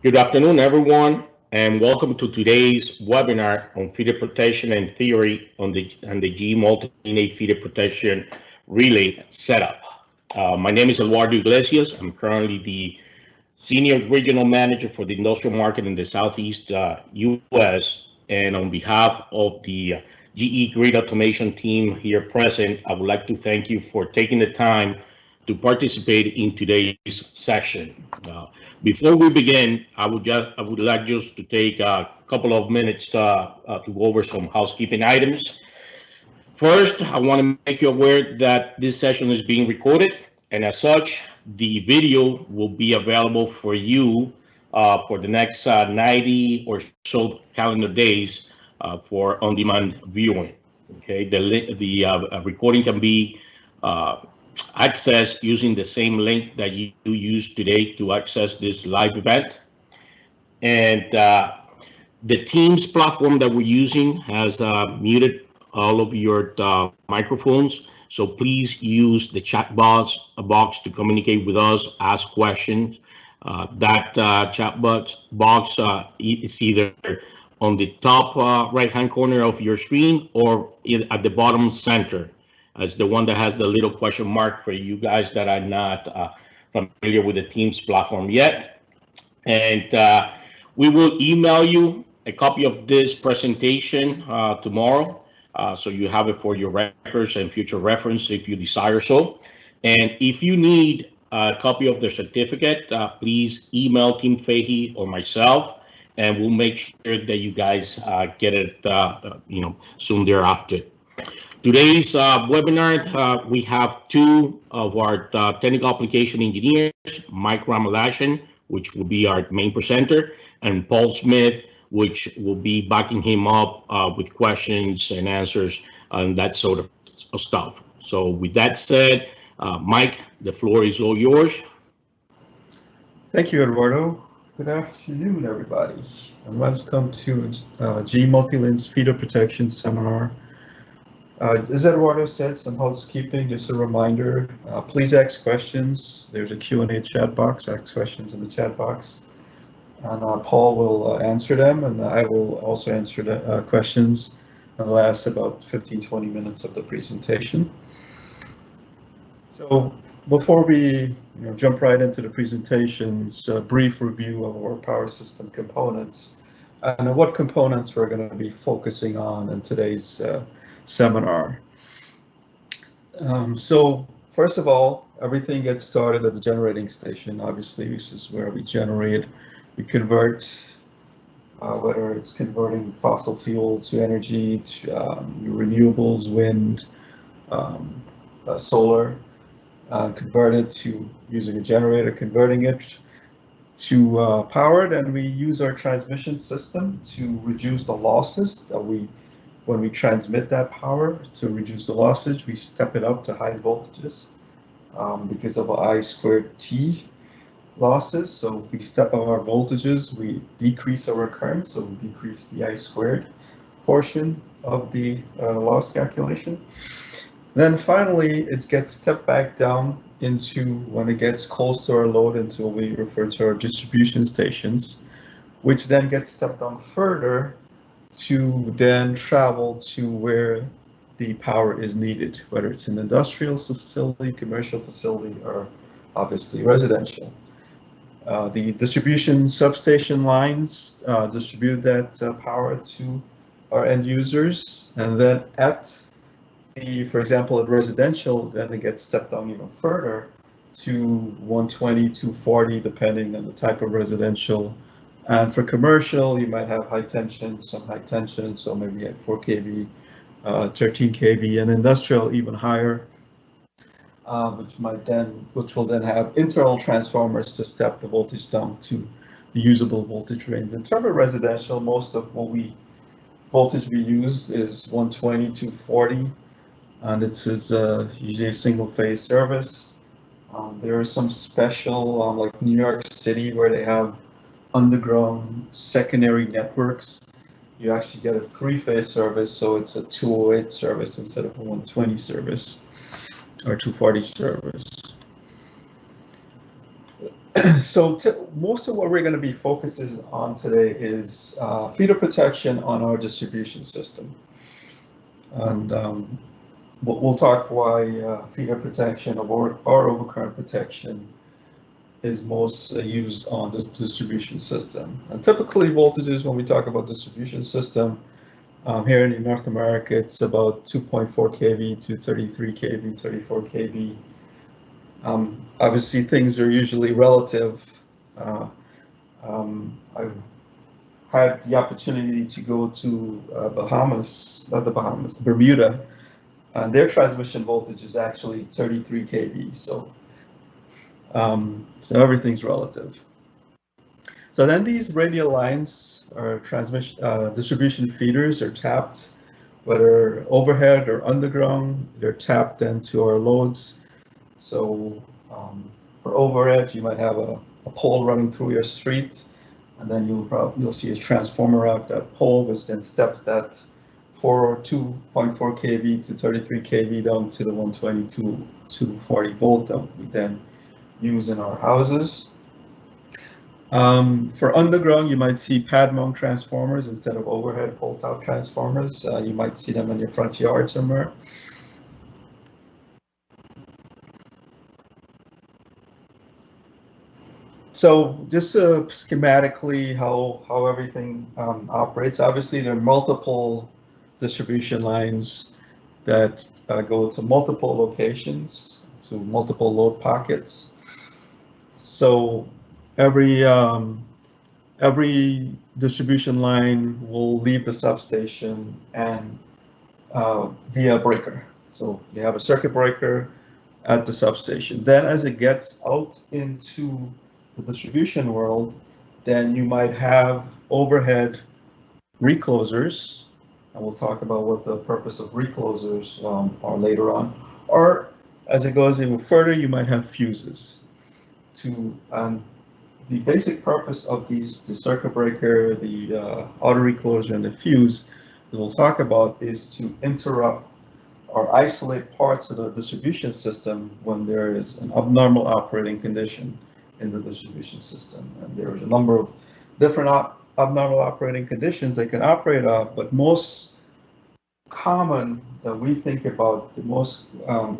Good afternoon, everyone, and welcome to today's webinar on feeder protection and theory on the G multi-lane feeder protection relay setup. My name is Eduardo Iglesias. I'm currently the Senior Regional Manager for the Industrial Market in the Southeast U.S. And on behalf of the GE Grid Automation team here present, I would like to thank you for taking the time to participate in today's session. Before we begin, I would like just to take a couple of minutes to go over some housekeeping items. First, I want to make you aware that this session is being recorded, and as such, the video will be available for you for the next 90 or so calendar days for on-demand viewing. Okay, the recording can be accessed using the same link that you use today to access this live event. And the Teams platform that we're using has muted all of your microphones. So please use the chat box to communicate with us, ask questions. That chat box is either on the top right-hand corner of your screen or at the bottom center. It's the one that has the little question mark for you guys that are not familiar with the Teams platform yet. And we will email you a copy of this presentation tomorrow, so you have it for your records and future reference if you desire so. And if you need a copy of the certificate, please email Team Fahey or myself, and we'll make sure that you guys get it soon thereafter. Today's webinar, we have two of our technical application engineers, Mike Ramalashan, which will be our main presenter, and Paul Smith, which will be backing him up with questions and answers and that sort of stuff. So with that said, Mike, the floor is all yours. Thank you, Eduardo. Good afternoon, everybody, and welcome to G Multi-Lanes Feeder Protection Seminar. As Eduardo said, some housekeeping, just a reminder, please ask questions. There's a Q&A chat box, ask questions in the chat box. And Paul will answer them, and I will also answer the questions in the last about 15-20 minutes of the presentation. So before we jump right into the presentations, a brief review of our power system components and what components we're going to be focusing on in today's seminar. So first of all, everything gets started at the generating station. Obviously, this is where we generate, we convert, whether it's converting fossil fuel to energy, to renewables, wind, solar, convert it to using a generator, converting it to power. Then we use our transmission system to reduce the losses that when we transmit that power. To reduce the losses, we step it up to high voltages because of I squared T losses. So if we step up our voltages, we decrease our current, so we decrease the I squared portion of the loss calculation. Then finally, it gets stepped back down into, when it gets close to our load, into what we refer to our distribution stations, which then gets stepped down further to then travel to where the power is needed, whether it's an industrial facility, commercial facility, or obviously residential. The distribution substation lines distribute that power to our end users, and then at the, for example, at residential, then it gets stepped down even further to 120, 240, depending on the type of residential. And for commercial, you might have high tension, some high tension, so maybe at 4 kV, 13 kV, and industrial even higher, which will then have internal transformers to step the voltage down to the usable voltage range. In terms of residential, most of voltage we use is 120 to 40, and this is usually a single phase service. There are some special, like New York City, where they have underground secondary networks. You actually get a 3-phase service, so it's a 208 service instead of a 120 service or 240 service. So most of what we're going to be focusing on today is feeder protection on our distribution system. And we'll talk why feeder protection or overcurrent protection is most used on this distribution system. And typically voltages, when we talk about distribution system, here in North America, it's about 2.4 kV to 33 kV, 34 kV. Obviously, things are usually relative. I've had the opportunity to go to Bermuda, and their transmission voltage is actually 33 kV. So everything's relative. So then these radial lines or distribution feeders are tapped, whether overhead or underground. They're tapped into our loads. So for overhead, you might have a pole running through your street, and then you'll see a transformer out that pole, which then steps that 2.4 kV to 33 kV down to the 122 to 40 volt that we then use in our houses. For underground, you might see pad mount transformers instead of overhead pole top transformers. You might see them in your front yard somewhere. So just schematically how everything operates. Obviously, there are multiple distribution lines that go to multiple locations, to multiple load pockets. So every distribution line will leave the substation and via a breaker. So you have a circuit breaker at the substation. Then as it gets out into the distribution world, then you might have overhead reclosers, and we'll talk about what the purpose of reclosers are later on. Or as it goes even further, you might have fuses. The basic purpose of the circuit breaker, the auto recloser, and the fuse that we'll talk about is to interrupt or isolate parts of the distribution system when there is an abnormal operating condition in the distribution system. And there's a number of different abnormal operating conditions they can operate off, but most common that we think about the most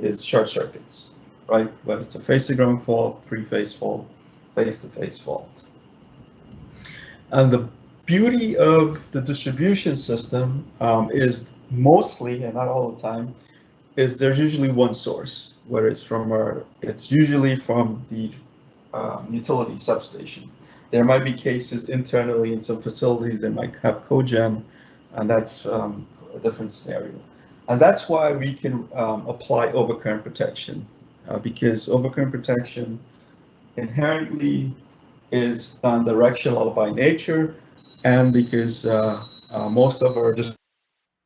is short circuits, right? Whether it's a face-to-ground fault, three-phase fault, face-to-face fault. And the beauty of the distribution system is mostly, and not all the time, is there's usually one source, whether it's usually from the utility substation. There might be cases internally in some facilities that might have cogen, and that's a different scenario. And that's why we can apply overcurrent protection, because overcurrent protection inherently is non-directional by nature, and because most of our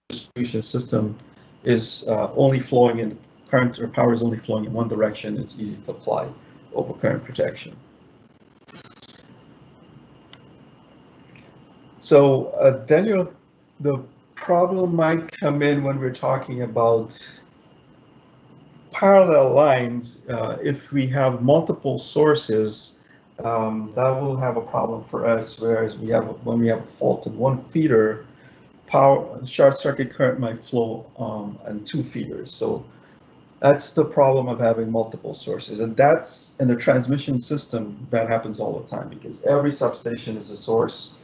distribution system is only flowing in current, or power is only flowing in one direction, it's easy to apply overcurrent protection. So then the problem might come in when we're talking about parallel lines. If we have multiple sources, that will have a problem for us, whereas when we have a fault in one feeder, short circuit current might flow on two feeders. So that's the problem of having multiple sources, and that's in a transmission system that happens all the time, because every substation is a source,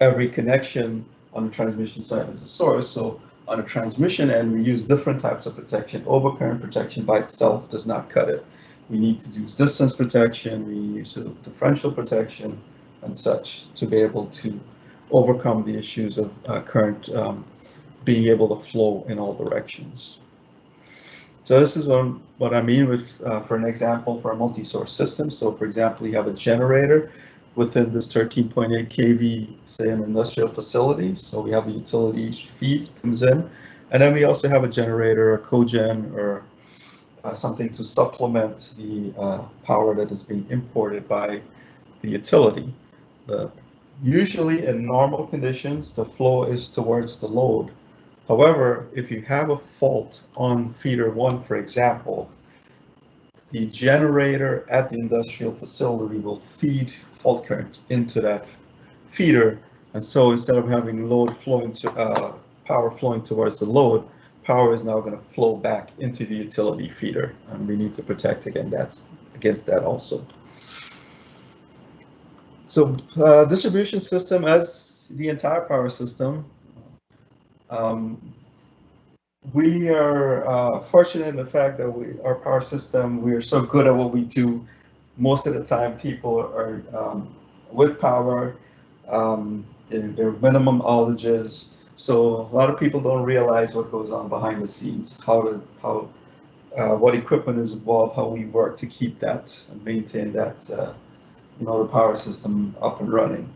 every connection on the transmission side is a source. So on a transmission end, we use different types of protection. Overcurrent protection by itself does not cut it. We need to use distance protection, we use differential protection and such to be able to overcome the issues of current being able to flow in all directions. So this is what I mean with, for an example, for a multi-source system. So for example, you have a generator within this 13.8 kV, say an industrial facility. So we have a utility feed comes in, and then we also have a generator, a cogen, or something to supplement the power that is being imported by the utility. Usually in normal conditions, the flow is towards the load. However, if you have a fault on feeder 1, for example, the generator at the industrial facility will feed fault current into that feeder. And so instead of having load flowing to power flowing towards the load, power is now going to flow back into the utility feeder, and we need to protect against that also. So distribution system, as the entire power system, we are fortunate in the fact that our power system, we are so good at what we do. Most of the time, people are with power. There are minimum outages, so a lot of people don't realize what goes on behind the scenes, what equipment is involved, how we work to keep that and maintain that, the power system up and running.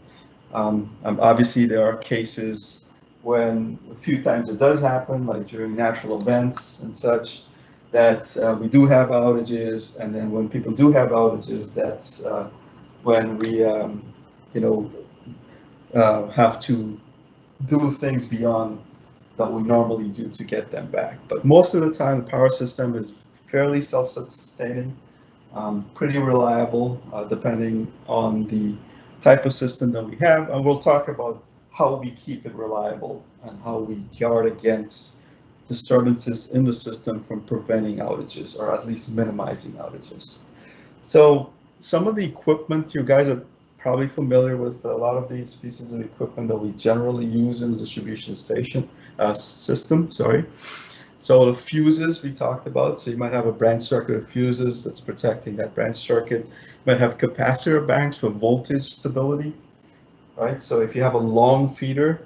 Obviously, there are cases when a few times it does happen, like during natural events and such, that we do have outages, and then when people do have outages, that's when we, have to do things beyond that we normally do to get them back. But most of the time, the power system is fairly self-sustaining, pretty reliable, depending on the type of system that we have, and we'll talk about how we keep it reliable and how we guard against disturbances in the system from preventing outages, or at least minimizing outages. So some of the equipment, you guys are probably familiar with a lot of these pieces of equipment that we generally use in the distribution station system. So the fuses we talked about, so you might have a branch circuit of fuses that's protecting that branch circuit. You might have capacitor banks for voltage stability, right? So if you have a long feeder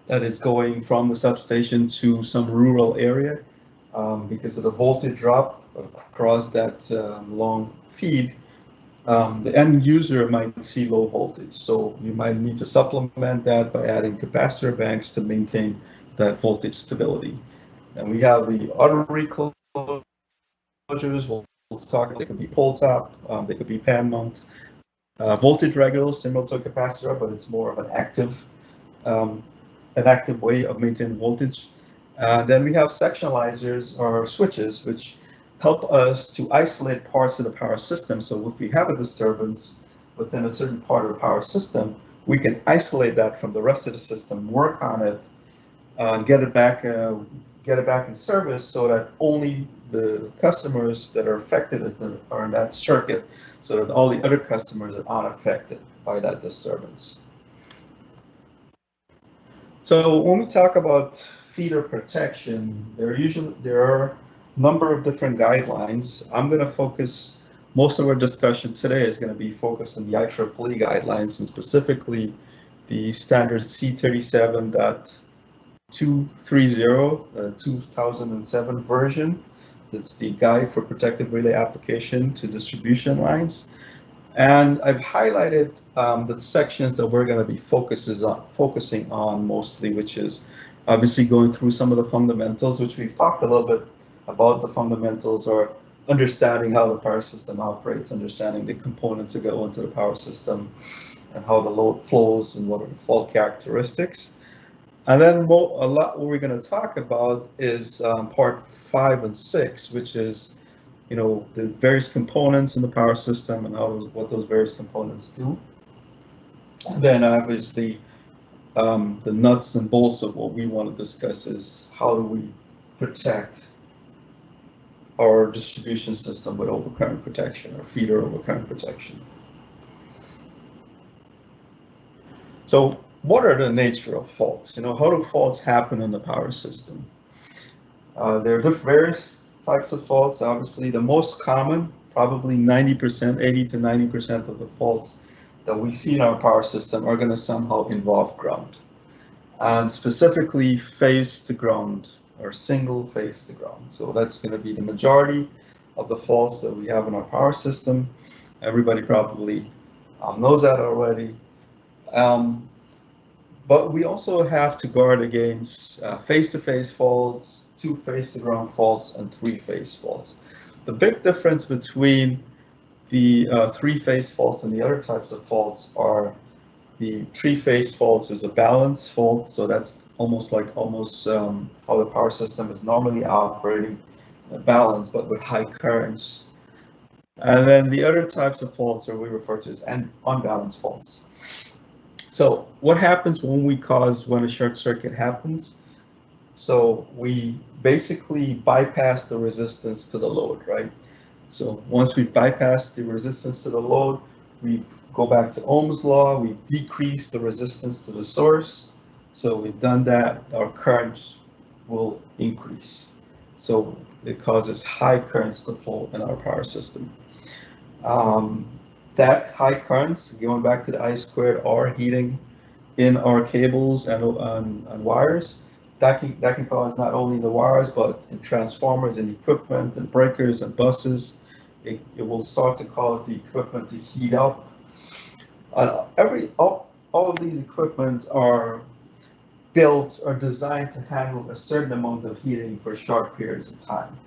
that is going from the substation to some rural area, because of the voltage drop across that long feed, the end user might see low voltage. So you might need to supplement that by adding capacitor banks to maintain that voltage stability. And we have the auto reclosures. We'll talk, they could be pole top, they could be pan mount. Voltage regulators, similar to a capacitor, but it's more of an active way of maintaining voltage. Then we have sectionalizers or switches, which help us to isolate parts of the power system. So if we have a disturbance within a certain part of the power system, we can isolate that from the rest of the system, work on it, get it back in service, so that only the customers that are affected are in that circuit, so that all the other customers are unaffected by that disturbance. So when we talk about feeder protection, there are a number of different guidelines. I'm going to focus, most of our discussion today is going to be focused on the IEEE guidelines, and specifically the standard C37.230, 2007 version. It's the guide for protective relay application to distribution lines. And I've highlighted the sections that we're going to be focusing on mostly, which is obviously going through some of the fundamentals, which we've talked a little bit about. The fundamentals are understanding how the power system operates, understanding the components that go into the power system, and how the load flows and what are the fault characteristics. And then a lot what we're going to talk about is part 5 and 6, which is, the various components in the power system and what those various components do. And then obviously the nuts and bolts of what we want to discuss is how do we protect our distribution system with overcurrent protection, or feeder overcurrent protection. So what are the nature of faults? How do faults happen in the power system? There are various types of faults. Obviously, the most common, probably 90%, 80 to 90% of the faults that we see in our power system are going to somehow involve ground, and specifically phase to ground, or single phase to ground. So that's going to be the majority of the faults that we have in our power system. Everybody probably knows that already. But we also have to guard against phase-to-phase faults, 2 phase-to-ground faults, and 3-phase faults. The big difference between the 3-phase faults and the other types of faults are the 3-phase faults is a balance fault, so that's almost how the power system is normally operating, balance, but with high currents. And then the other types of faults are we refer to as unbalanced faults. So what happens when a short circuit happens? So we basically bypass the resistance to the load, right? So once we've bypassed the resistance to the load, we go back to Ohm's law, we decrease the resistance to the source. So we've done that, our current will increase. So it causes high currents to flow in our power system. That high currents, going back to the I squared R heating in our cables and wires, that can cause not only the wires, but in transformers and equipment and breakers and buses. It will start to cause the equipment to heat up. All of these equipment are built or designed to handle a certain amount of heating for short periods of time.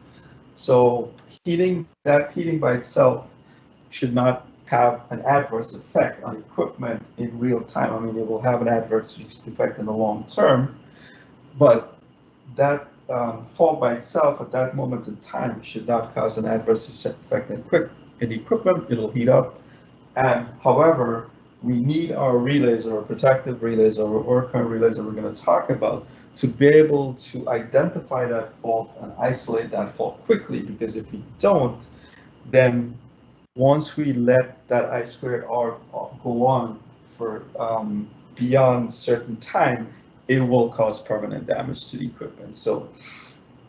So heating by itself should not have an adverse effect on equipment in real time. I mean, it will have an adverse effect in the long term, but that fault by itself at that moment in time should not cause an adverse effect in equipment. It'll heat up. And however, we need our relays or protective relays or overcurrent relays that we're going to talk about to be able to identify that fault and isolate that fault quickly, because if we don't, then once we let that I squared R go on for beyond certain time, it will cause permanent damage to the equipment. So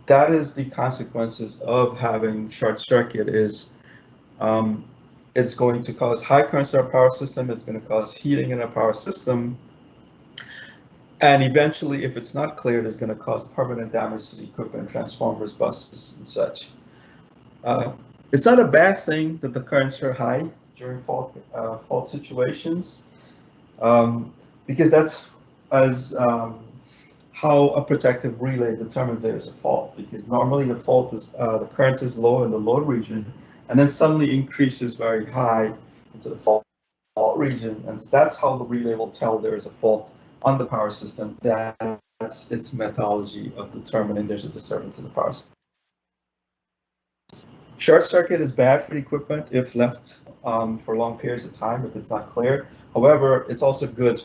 that is the consequences of having short circuit is it's going to cause high currents in our power system, it's going to cause heating in our power system, and eventually, if it's not cleared, it's going to cause permanent damage to the equipment, transformers, buses, and such. It's not a bad thing that the currents are high during fault situations, because that's as how a protective relay determines there's a fault. Because normally the current is low in the load region, and then suddenly increases very high into the fault region, and that's how the relay will tell there is a fault on the power system. That's its methodology of determining there's a disturbance in the power system. Short circuit is bad for the equipment if left for long periods of time, if it's not clear. However, it's also good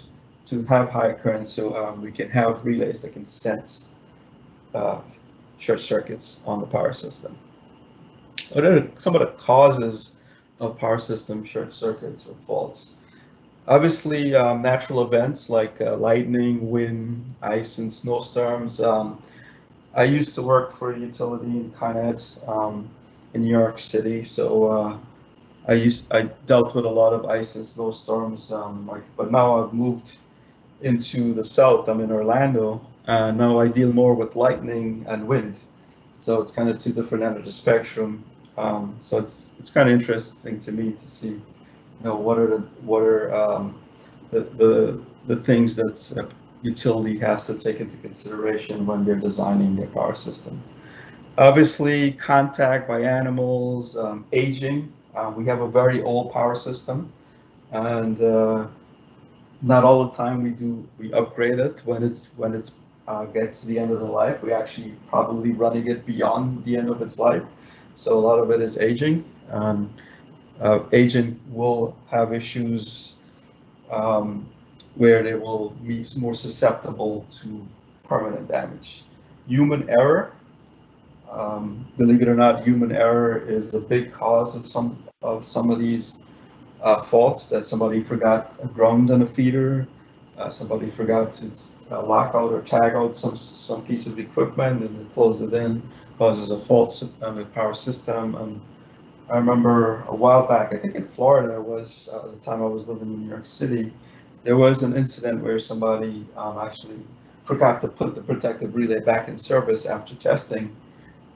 to have high currents, so we can have relays that can sense short circuits on the power system. What are some of the causes of power system short circuits or faults? Obviously, natural events like lightning, wind, ice, and snowstorms. I used to work for a utility in Con Ed in New York City, so I dealt with a lot of ice and snowstorms. But now I've moved into the south. I'm in Orlando, and now I deal more with lightning and wind. So it's kind of two different ends of the spectrum. So it's kind of interesting to me to see, what are the things that a utility has to take into consideration when they're designing their power system. Obviously, contact by animals, aging. We have a very old power system, and not all the time we upgrade it when it's gets to the end of the life. We actually probably running it beyond the end of its life. So a lot of it is aging. Aging will have issues where they will be more susceptible to permanent damage. Human error, believe it or not, human error is a big cause of some of these faults. That somebody forgot a ground on a feeder, somebody forgot to lock out or tag out some piece of equipment, and they close it in, causes a fault on the power system. And I remember a while back, I think in Florida, was at the time I was living in New York City, there was an incident where somebody actually forgot to put the protective relay back in service after testing.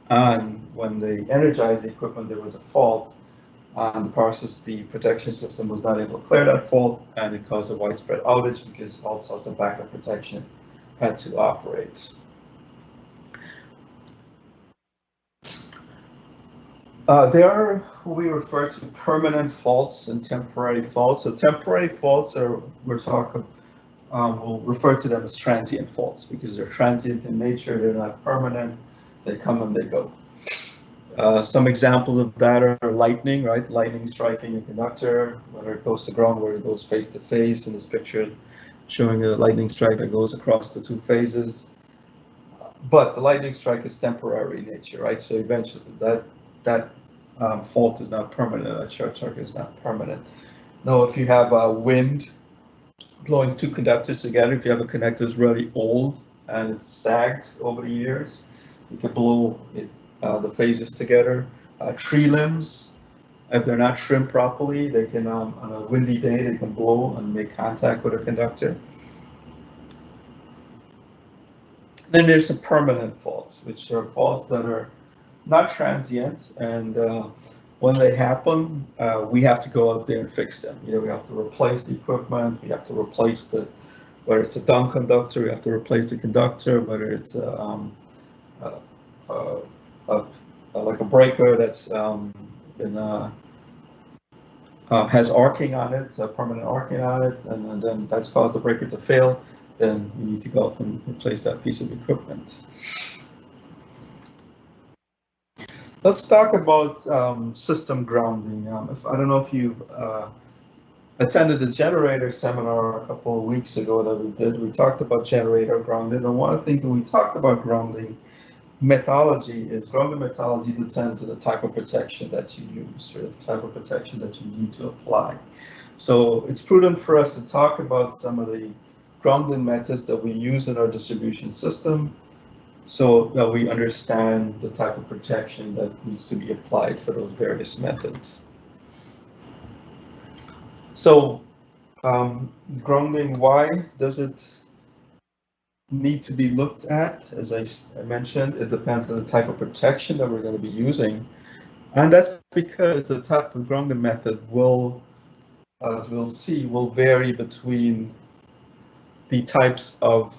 And when they energized the equipment, there was a fault, and the protection system was not able to clear that fault, and it caused a widespread outage because also the backup protection had to operate. There are what we refer to permanent faults and temporary faults. So temporary faults we'll refer to them as transient faults because they're transient in nature, they're not permanent, they come and they go. Some examples of that are lightning, right? Lightning striking a conductor, whether it goes to ground, where it goes face to face. In this picture, showing a lightning strike that goes across the two phases. But the lightning strike is temporary in nature, right? So eventually that fault is not permanent. That short circuit is not permanent. Now, if you have wind blowing two conductors together, if you have a conductor that's really old and it's sagged over the years, you can blow it, the phases together. Tree limbs, if they're not trimmed properly, they can, on a windy day, they can blow and make contact with a conductor. Then there's some permanent faults, which are faults that are not transient, and when they happen, we have to go out there and fix them. You know, we have to replace the equipment, we have to replace the, whether it's a dumb conductor, we have to replace the conductor, whether it's like a breaker that's has arcing on it, a permanent arcing on it, and then that's caused the breaker to fail, then you need to go up and replace that piece of equipment. Let's talk about system grounding. I don't know if you attended the generator seminar a couple of weeks ago that we did. We talked about generator grounding, and one of the things when we talked about grounding methodology is grounding methodology depends on the type of protection that you use, or the type of protection that you need to apply. So it's prudent for us to talk about some of the grounding methods that we use in our distribution system, so that we understand the type of protection that needs to be applied for those various methods. So grounding, why does it need to be looked at? As I mentioned, it depends on the type of protection that we're going to be using, and that's because the type of grounding method will, as we'll see, will vary between the types of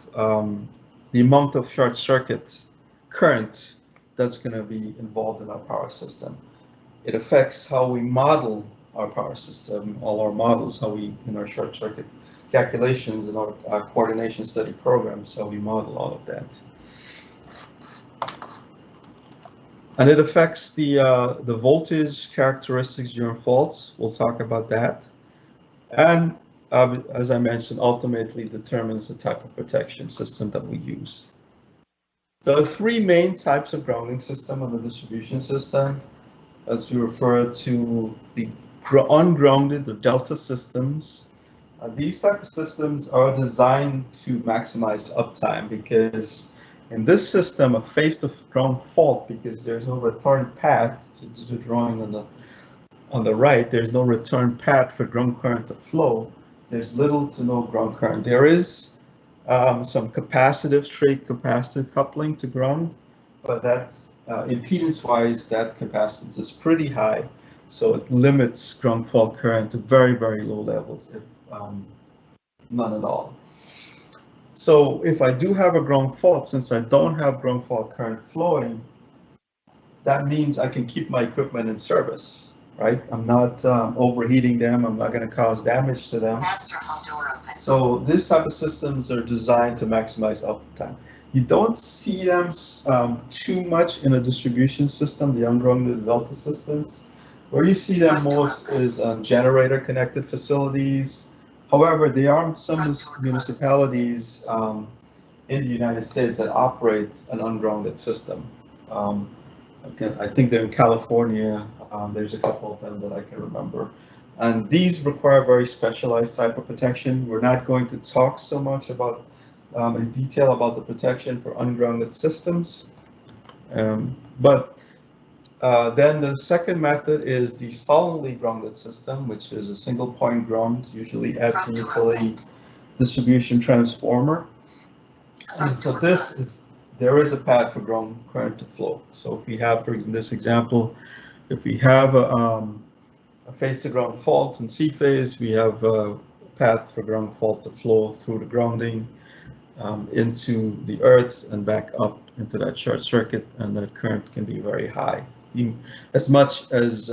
the amount of short circuit current that's going to be involved in our power system. It affects how we model our power system, all our models, how we, in our short circuit calculations and our coordination study programs, how we model all of that. And it affects the voltage characteristics during faults. We'll talk about that. And as I mentioned, ultimately determines the type of protection system that we use. There are three main types of grounding system on the distribution system, as we refer to the ungrounded or delta systems. These type of systems are designed to maximize uptime, because in this system, a face-to-ground fault, because there's no return path to the drawing on the right, there's no return path for ground current to flow. There's little to no ground current. There is some capacitive, straight capacitive coupling to ground, but that's impedance-wise, that capacitance is pretty high, so it limits ground fault current to very, very low levels, if none at all. So if I do have a ground fault, since I don't have ground fault current flowing, that means I can keep my equipment in service. Right? I'm not overheating them. I'm not going to cause damage to them. So this type of systems are designed to maximize uptime. You don't see them too much in a distribution system, the ungrounded delta systems. Where you see them most is on generator connected facilities. However, there are some municipalities in the United States that operate an ungrounded system. Again, I think they're in California. There's a couple of them that I can remember. And these require very specialized type of protection. We're not going to talk so much about in detail about the protection for ungrounded systems. But then the second method is the solidly grounded system, which is a single point ground, usually at the utility distribution transformer. And for this, there is a path for ground current to flow. So if we have, for this example, if we have a face-to-ground fault in C phase, we have a path for ground fault to flow through the grounding into the earth and back up into that short circuit, and that current can be very high, as much as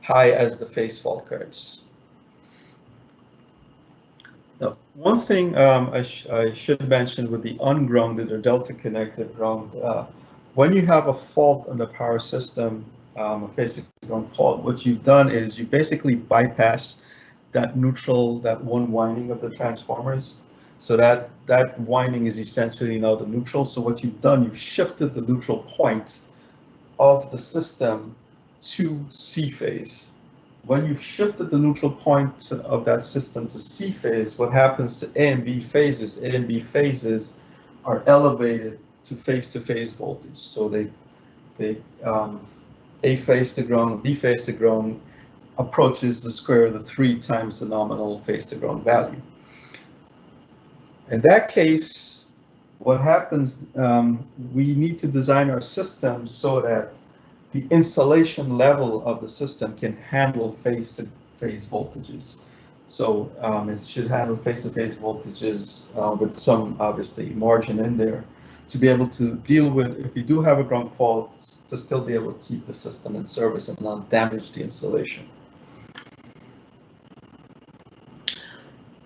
high as the phase fault currents. Now, one thing I should mention with the ungrounded or delta connected ground when you have a fault on the power system, a phase ground fault, what you've done is you basically bypass that neutral, that one winding of the transformers. So that winding is essentially now the neutral. So what you've done, you've shifted the neutral point of the system to C phase. When you've shifted the neutral point of that system to C phase, what happens to A and B phases? A and B phases are elevated to phase voltage. So A phase to ground, B phase to ground approaches the square root of 3 times the nominal phase to ground value. In that case, what happens, we need to design our system so that the insulation level of the system can handle phase-to-phase voltages. So it should handle phase-to-phase voltages with some, obviously, margin in there to be able to deal with, if you do have a ground fault, to still be able to keep the system in service and not damage the insulation.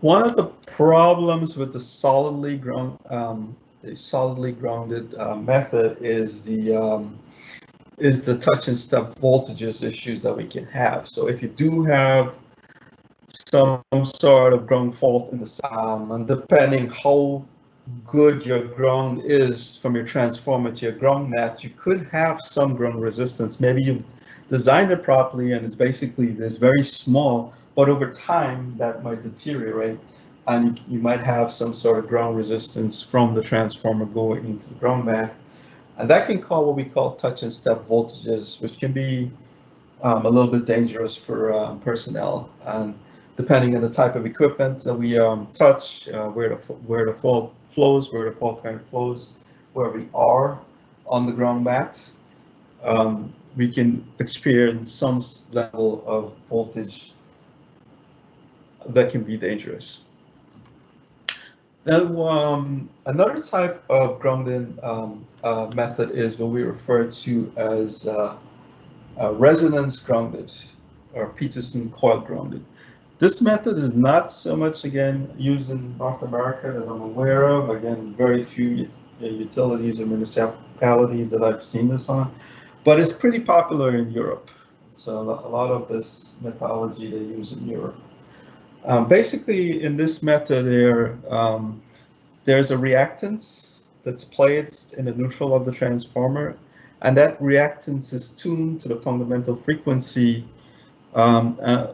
One of the problems with the solidly grounded method is the touch and step voltages issues that we can have. So if you do have some sort of ground fault in the system, and depending how good your ground is from your transformer to your ground mat, you could have some ground resistance. Maybe you've designed it properly and it's very small, but over time that might deteriorate and you might have some sort of ground resistance from the transformer going into the ground mat. And that can cause what we call touch and step voltages, which can be a little bit dangerous for personnel. And depending on the type of equipment that we touch, where the fault flows, where the fault current flows, where we are on the ground mat, we can experience some level of voltage that can be dangerous. Now, another type of grounding method is what we refer to as resonance grounded or Paterson coil grounded. This method is not so much, again, used in North America that I'm aware of. Again, very few utilities or municipalities that I've seen this on, but it's pretty popular in Europe. So a lot of this methodology they use in Europe. Basically, in this method, there's a reactance that's placed in the neutral of the transformer, and that reactance is tuned to the fundamental frequency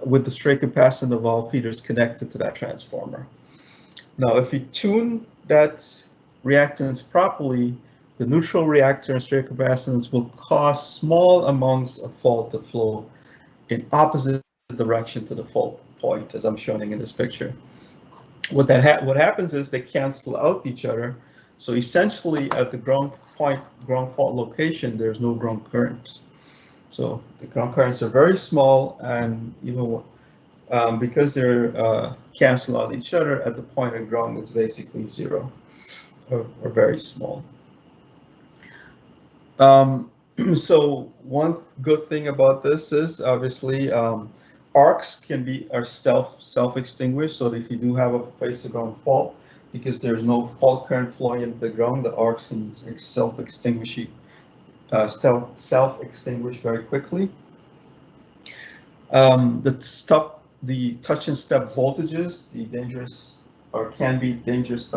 with the straight capacitance of all feeders connected to that transformer. Now, if you tune that reactance properly, the neutral reactor and straight capacitance will cause small amounts of fault to flow in opposite direction to the fault point, as I'm showing in this picture. What happens is they cancel out each other. So essentially, at the ground fault location, there's no ground current. So the ground currents are very small, and even because they're cancel out each other, at the point of ground, it's basically zero or very small. So one good thing about this is obviously arcs are self-extinguished. So if you do have a phase to ground fault, because there's no fault current flowing into the ground, the arcs can self-extinguish very quickly. The touch and step voltages, the dangerous or can be dangerous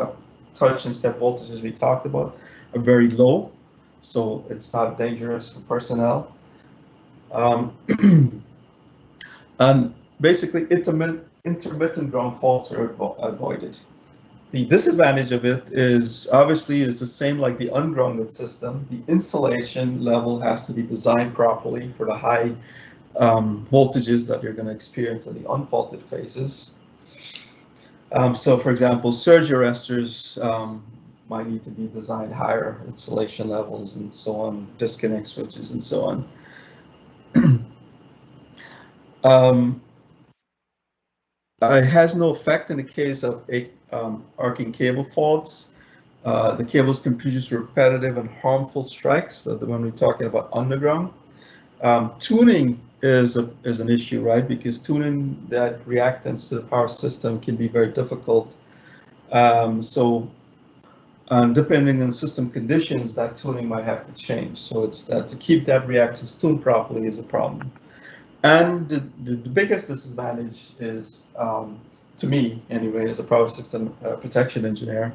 touch and step voltages we talked about, are very low, so it's not dangerous for personnel. And basically, intermittent ground faults are avoided. The disadvantage of it is obviously the same like the ungrounded system. The insulation level has to be designed properly for the high voltages that you're going to experience in the unfaulted phases. So, for example, surge arresters might need to be designed higher insulation levels and so on, disconnect switches and so on. It has no effect in the case of arcing cable faults. The cables can produce repetitive and harmful strikes, so when we're talking about underground. Tuning is an issue, right? Because tuning that reactance to the power system can be very difficult. So Depending on system conditions, that tuning might have to change. So it's that to keep that reactance tuned properly is a problem. And the biggest disadvantage is, to me anyway, as a power system protection engineer,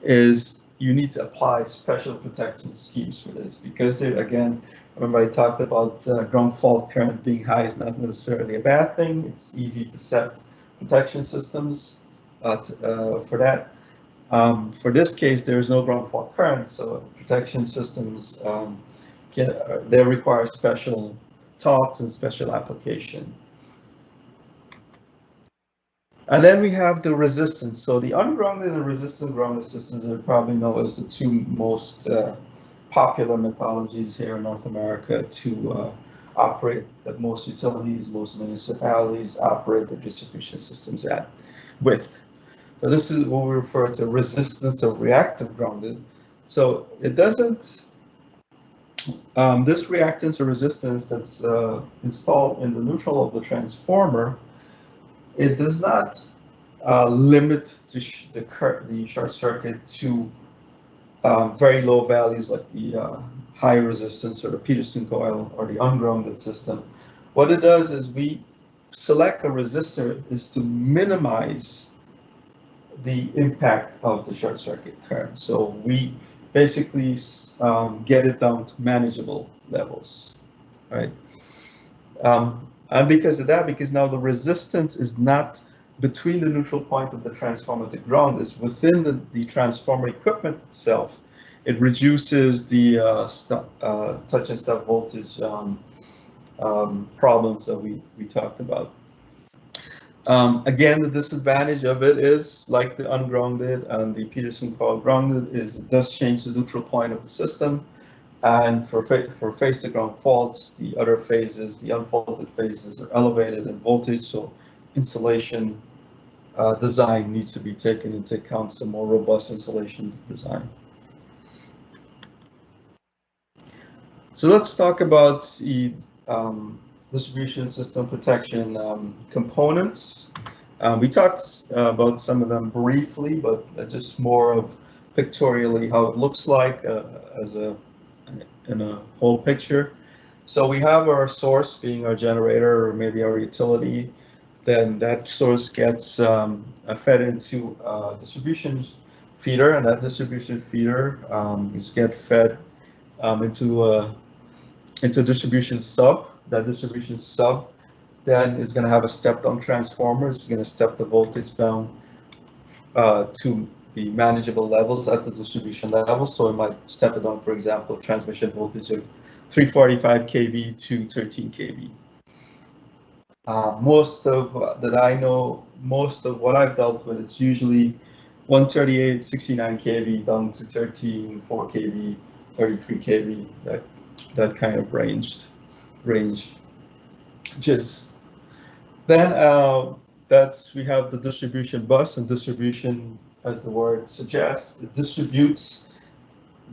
is you need to apply special protection schemes for this, because there, again, remember I talked about ground fault current being high is not necessarily a bad thing. It's easy to set protection systems for that. For this case, there is no ground fault current, so protection systems they require special thoughts and special application. And then we have the resistance. So the ungrounded and resistant grounded systems, you probably know, as the two most popular methodologies here in North America to operate, that most utilities, most municipalities operate their distribution systems with. So this is what we refer to resistance or reactive grounded. So it doesn't, this reactance or resistance that's installed in the neutral of the transformer, it does not limit the short circuit to very low values like the high resistance or the Paterson coil or the ungrounded system. What it does is we select a resistor is to minimize the impact of the short circuit current. So we basically get it down to manageable levels, right? And because of that, because now the resistance is not between the neutral point of the transformer to ground, is within the transformer equipment itself, it reduces the touch and step voltage problems that we talked about. Again, the disadvantage of it is, like the ungrounded and the Paterson coil grounded, is it does change the neutral point of the system. And for phase to ground faults, the other phases, the unfaulted phases, are elevated in voltage, so insulation design needs to be taken into account, some more robust insulation design. So let's talk about the distribution system protection components. We talked about some of them briefly, but just more of pictorially how it looks like in a whole picture. So we have our source being our generator or maybe our utility. Then that source gets fed into a distribution feeder, and that distribution feeder is get fed into a distribution sub. That distribution sub then is going to have a step-down transformer. It's going to step the voltage down to the manageable levels at the distribution level. So it might step it down, for example, transmission voltage of 345 kV to 13 kV. Most of that I know, most of what I've dealt with, it's usually 138, 69 kV down to 13, 4 kV, 33 kV, that kind of range. Just then we have the distribution bus, and distribution, as the word suggests, it distributes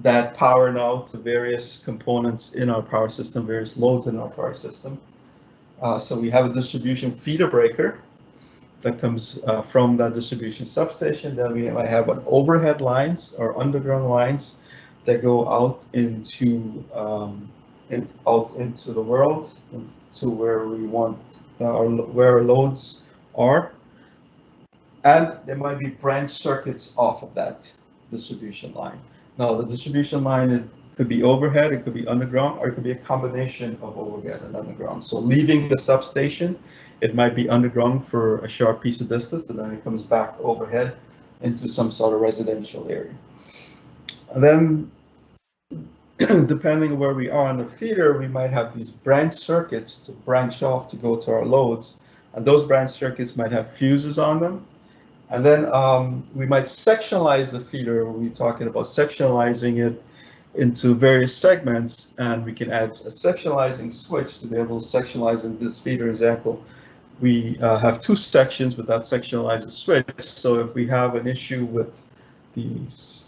that power now to various components in our power system, various loads in our power system. So we have a distribution feeder breaker that comes from that distribution substation. Then we might have an overhead lines or underground lines that go out into the world, to where we want where our loads are. And there might be branch circuits off of that distribution line. Now, the distribution line, it could be overhead, it could be underground, or it could be a combination of overhead and underground. So leaving the substation, it might be underground for a short piece of distance, and then it comes back overhead into some sort of residential area. And then, depending on where we are on the feeder, we might have these branch circuits to branch off to go to our loads. And those branch circuits might have fuses on them. And then we might sectionalize the feeder. We're talking about sectionalizing it into various segments, and we can add a sectionalizing switch to be able to sectionalize in this feeder example. We have two sections with that sectionalizer switch. So if we have an issue with these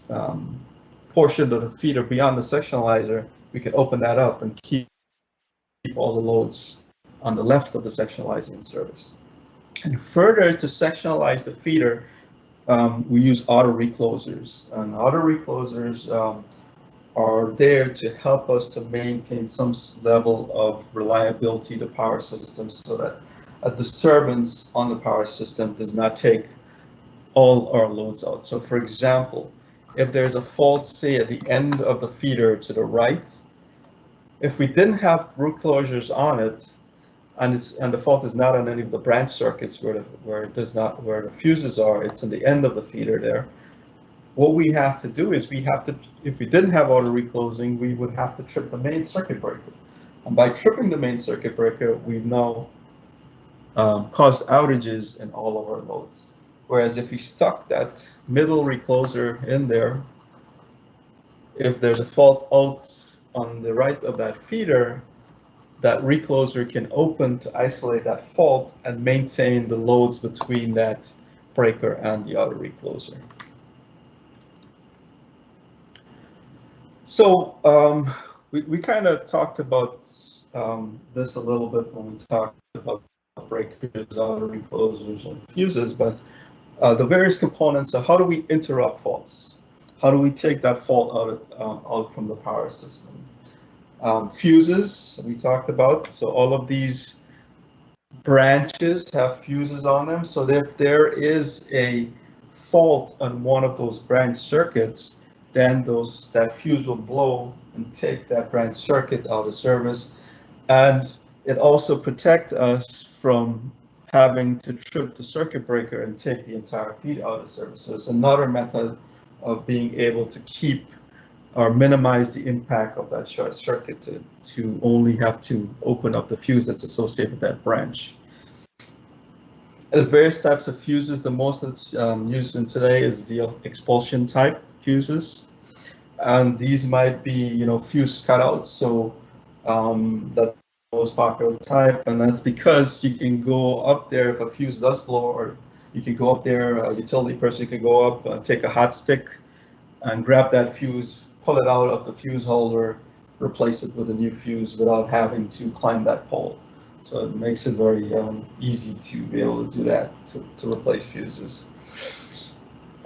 portion of the feeder beyond the sectionalizer, we can open that up and keep all the loads on the left of the sectionalizing service. And further, to sectionalize the feeder, we use auto reclosers, and auto reclosers are there to help us to maintain some level of reliability to power systems so that a disturbance on the power system does not take all our loads out. So for example, if there's a fault, say at the end of the feeder to the right, if we didn't have root closures on it, and the fault is not on any of the branch circuits where the fuses are, it's in the end of the feeder there. What we have to do is if we didn't have auto reclosing, we would have to trip the main circuit breaker. And by tripping the main circuit breaker, we've now caused outages in all of our loads. Whereas if we stuck that middle recloser in there, if there's a fault out on the right of that feeder, that recloser can open to isolate that fault and maintain the loads between that breaker and the other recloser. So we kind of talked about this a little bit when we talked about breakers, auto reclosers, and fuses, but the various components of how do we interrupt faults? How do we take that fault out from the power system? Fuses, we talked about. So all of these branches have fuses on them. So if there is a fault on one of those branch circuits, then that fuse will blow and take that branch circuit out of service. And it also protects us from having to trip the circuit breaker and take the entire feed out of service. So it's another method of being able to keep or minimize the impact of that short circuit to only have to open up the fuse that's associated with that branch. The various types of fuses, the most that's used in today is the expulsion type fuses. And these might be, fuse cutouts. So that's the most popular type. And that's because you can go up there if a fuse does blow, or you can go up there, a utility person can go up, take a hot stick and grab that fuse, pull it out of the fuse holder, replace it with a new fuse without having to climb that pole. So it makes it very easy to be able to do that, to replace fuses.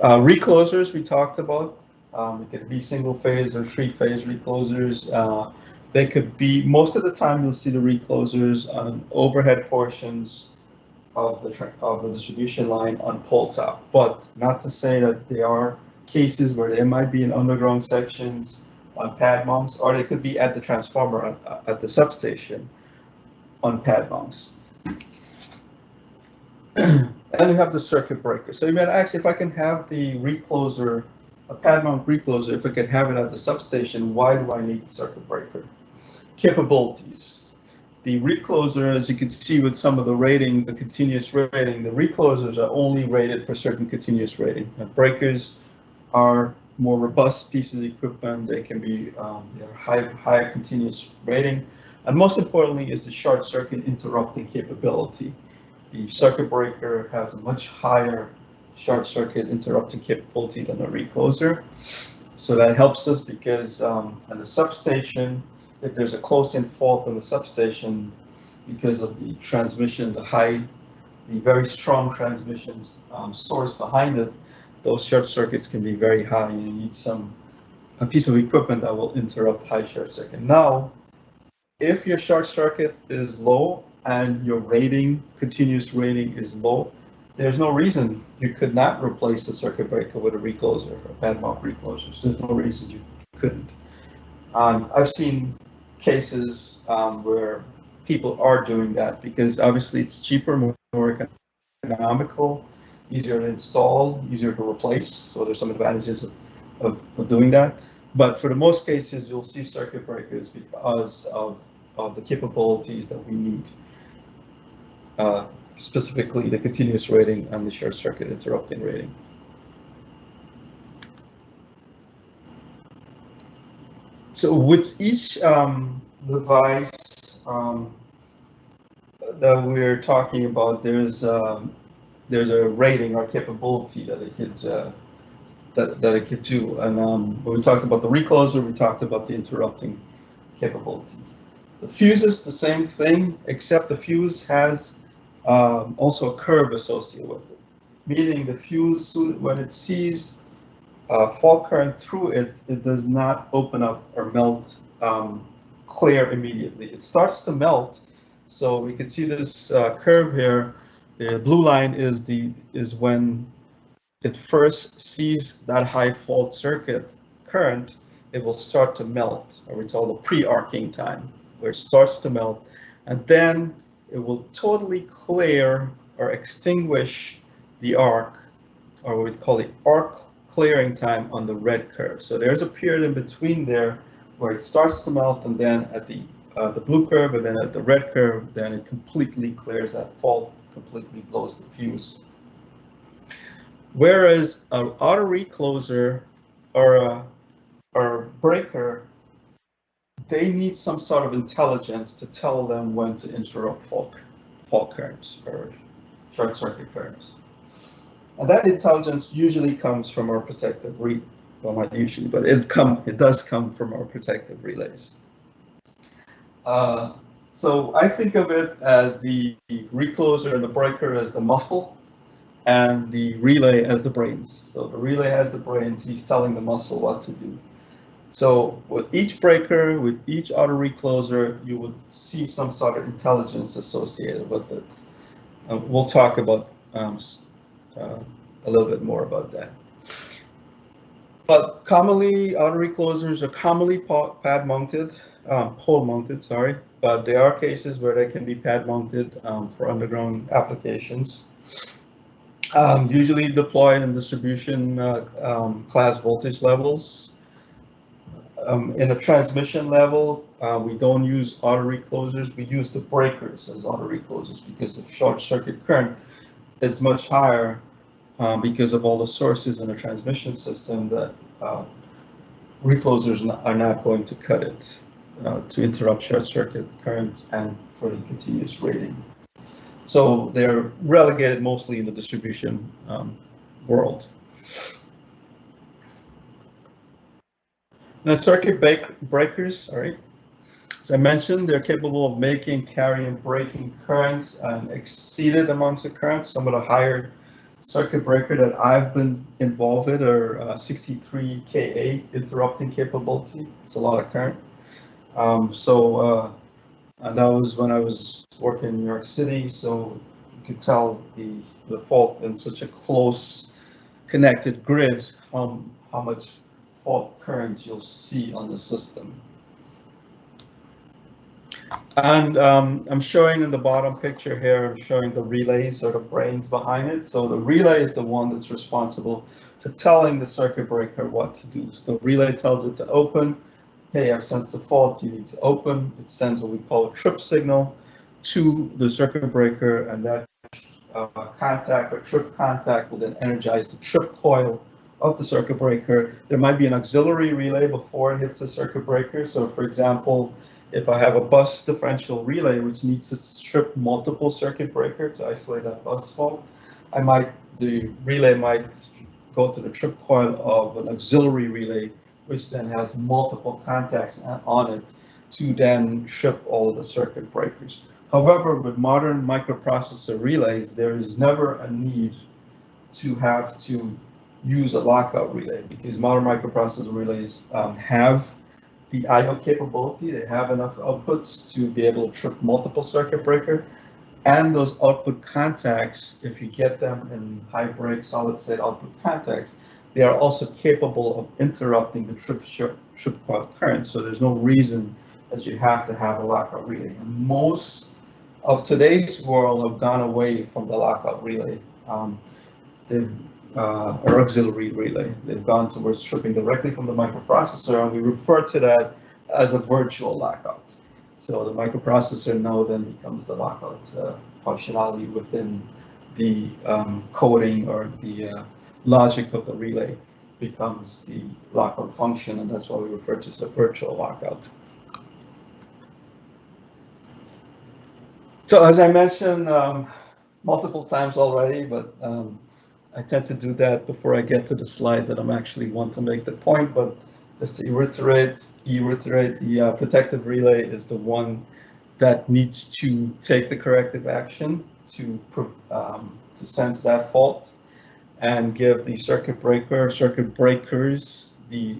Reclosers we talked about. It could be single phase or three phase reclosers. They could be, most of the time you'll see the reclosers on overhead portions of the distribution line on pole top, but not to say that there are cases where they might be in underground sections on pad mounts, or they could be at the transformer at the substation on pad mounts. And you have the circuit breaker. So you might ask if I can have the recloser, a pad mount recloser, if I can have it at the substation, why do I need the circuit breaker? Capabilities. The recloser, as you can see with some of the ratings, the continuous rating, the reclosers are only rated for certain continuous rating. And breakers are more robust pieces of equipment. They can be higher continuous rating. And most importantly is the short circuit interrupting capability. The circuit breaker has a much higher short circuit interrupting capability than a recloser. So that helps us because at the substation, if there's a close-in fault in the substation because of the transmission, the very strong transmission source behind it, those short circuits can be very high, and you need a piece of equipment that will interrupt high short circuit. Now, if your short circuit is low and your continuous rating is low, there's no reason you could not replace the circuit breaker with a recloser or pad mount reclosers. There's no reason you couldn't. I've seen cases where people are doing that because obviously it's cheaper, more economical, easier to install, easier to replace. So there's some advantages of doing that. But for the most cases, you'll see circuit breakers because of the capabilities that we need, specifically the continuous rating and the short circuit interrupting rating. So with each device that we're talking about, there's a rating or capability that it could that it could do. And when we talked about the recloser, we talked about the interrupting capability. The fuse is the same thing, except the fuse has also a curve associated with it. meaning the fuse, when it sees fault current through it, it does not open up or melt clear immediately. It starts to melt. So we can see this curve here. The blue line is when it first sees that high fault circuit current, it will start to melt, or we call the pre-arcing time, where it starts to melt, and then it will totally clear or extinguish the arc, or what we call the arc clearing time on the red curve. So there's a period in between there where it starts to melt, and then at the blue curve, and then at the red curve, then it completely clears that fault, completely blows the fuse. Whereas an auto recloser or a breaker, they need some sort of intelligence to tell them when to interrupt fault currents or short circuit currents. And that intelligence usually comes from our protective well, not usually, but it does come from our protective relays. So I think of it as the recloser and the breaker as the muscle, and the relay as the brains. So the relay has the brains, he's telling the muscle what to do. So with each breaker, with each auto recloser, you would see some sort of intelligence associated with it. We'll talk about a little bit more about that. But commonly, auto reclosers are commonly pad mounted, pole mounted, sorry, but there are cases where they can be pad mounted for underground applications. Usually deployed in distribution class voltage levels. In a transmission level, we don't use auto reclosers. We use the breakers as auto reclosers because of short circuit current. It's much higher because of all the sources in the transmission system that reclosers are not going to cut it to interrupt short circuit currents and for the continuous rating. So they're relegated mostly in the distribution world. Now, circuit breakers, all right. As I mentioned, they're capable of making, carrying, breaking currents and exceeded amounts of currents. Some of the higher circuit breaker that I've been involved with are 63 kA interrupting capability. It's a lot of current. And that was when I was working in New York City, so you could tell the fault in such a close connected grid, how much fault current you'll see on the system. And I'm showing in the bottom picture here, I'm showing the relays or the brains behind it. So the relay is the one that's responsible to telling the circuit breaker what to do. So the relay tells it to open. Hey, I've sensed the fault, you need to open. It sends what we call a trip signal to the circuit breaker, and that contact or trip contact will then energize the trip coil of the circuit breaker. There might be an auxiliary relay before it hits the circuit breaker. So for example, if I have a bus differential relay which needs to strip multiple circuit breaker to isolate that bus fault, the relay might go to the trip coil of an auxiliary relay, which then has multiple contacts on it to then trip all of the circuit breakers. However, with modern microprocessor relays, there is never a need to have to use a lockout relay because modern microprocessor relays have the I/O capability. They have enough outputs to be able to trip multiple circuit breaker. And those output contacts, if you get them in high break solid state output contacts, they are also capable of interrupting the trip coil current. So there's no reason that you have to have a lockout relay. And most of today's world have gone away from the lockout relay. Or auxiliary relay. They've gone towards stripping directly from the microprocessor, and we refer to that as a virtual lockout. So the microprocessor now then becomes the lockout functionality within the coding or the logic of the relay becomes the lockout function, and that's why we refer to it as a virtual lockout. So as I mentioned multiple times already, but I tend to do that before I get to the slide that I'm actually want to make the point, but just to reiterate, the protective relay is the one that needs to take the corrective action to sense that fault. and give the circuit breakers the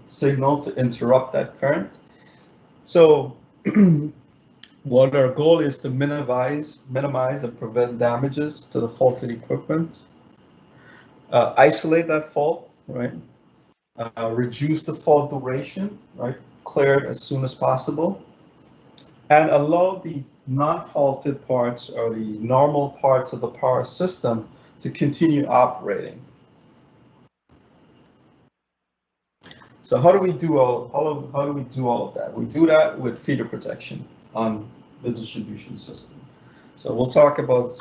signal to interrupt that current. So what our goal is to minimize and prevent damages to the faulted equipment, isolate that fault, right? Reduce the fault duration, right? Clear it as soon as possible, and allow the non-faulted parts or the normal parts of the power system to continue operating. So how do we do all of that? We do that with feeder protection on the distribution system. So we'll talk about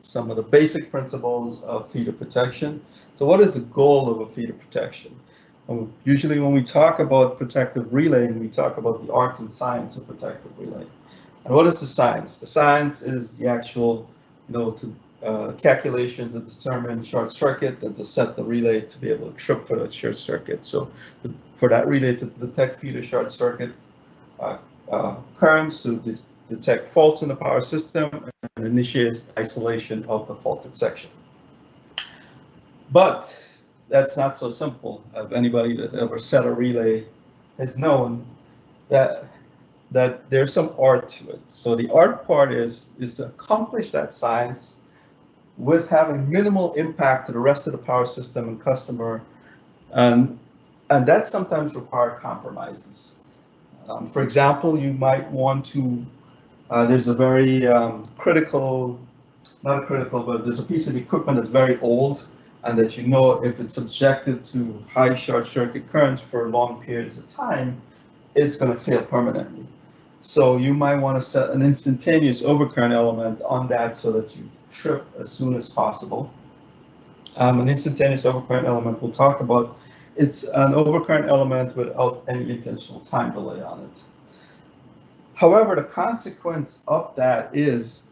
some of the basic principles of feeder protection. So what is the goal of a feeder protection? Usually when we talk about protective relaying, we talk about the art and science of protective relaying. And what is the science? The science is the actual, calculations that determine short circuit and to set the relay to be able to trip for that short circuit. So for that relay to detect feeder short circuit currents, to detect faults in the power system, and initiate isolation of the faulted section. But that's not so simple. Anybody that ever set a relay has known that there's some art to it. So the art part is to accomplish that science with having minimal impact to the rest of the power system and customer, and that sometimes requires compromises. For example, you might want to, there's a very there's a piece of equipment that's very old, and that if it's subjected to high short circuit currents for long periods of time, it's going to fail permanently. So you might want to set an instantaneous overcurrent element on that so that you trip as soon as possible. An instantaneous overcurrent element we'll talk about, it's an overcurrent element without any intentional time delay on it. However, the consequence of that is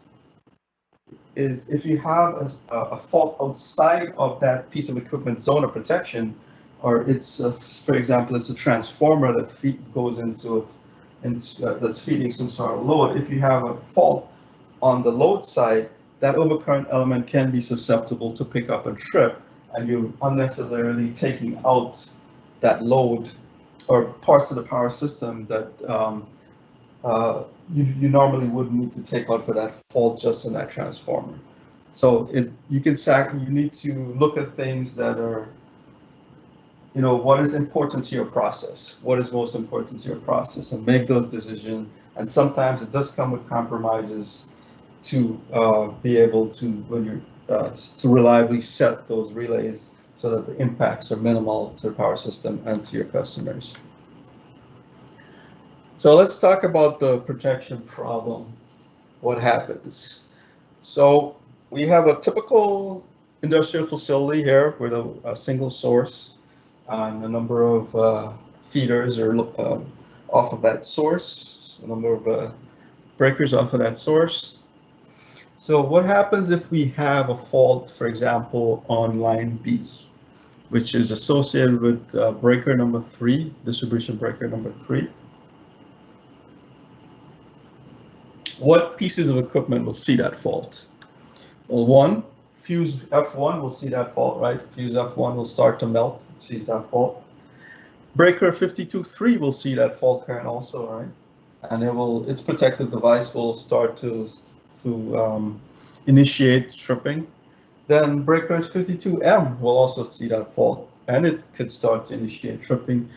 if you have a fault outside of that piece of equipment zone of protection, or it's, for example, it's a transformer that goes into that's feeding some sort of load. If you have a fault on the load side, that overcurrent element can be susceptible to pick up and trip, and you're unnecessarily taking out that load or parts of the power system that you normally wouldn't need to take out for that fault just in that transformer. So you need to look at things that are, what is important to your process, what is most important to your process, and make those decisions. And sometimes it does come with compromises to be able to, to reliably set those relays so that the impacts are minimal to the power system and to your customers. So let's talk about the protection problem. What happens? So we have a typical industrial facility here with a single source and a number of feeders or off of that source, a number of breakers off of that source. So what happens if we have a fault, for example, on line B, which is associated with breaker number 3, distribution breaker number 3? What pieces of equipment will see that fault? Well, fuse F1 will see that fault, right? Fuse F1 will start to melt, it sees that fault. Breaker 52.3 will see that fault current also, right? And its protective device will start to initiate tripping. Then breaker 52M will also see that fault, and it could start to initiate tripping.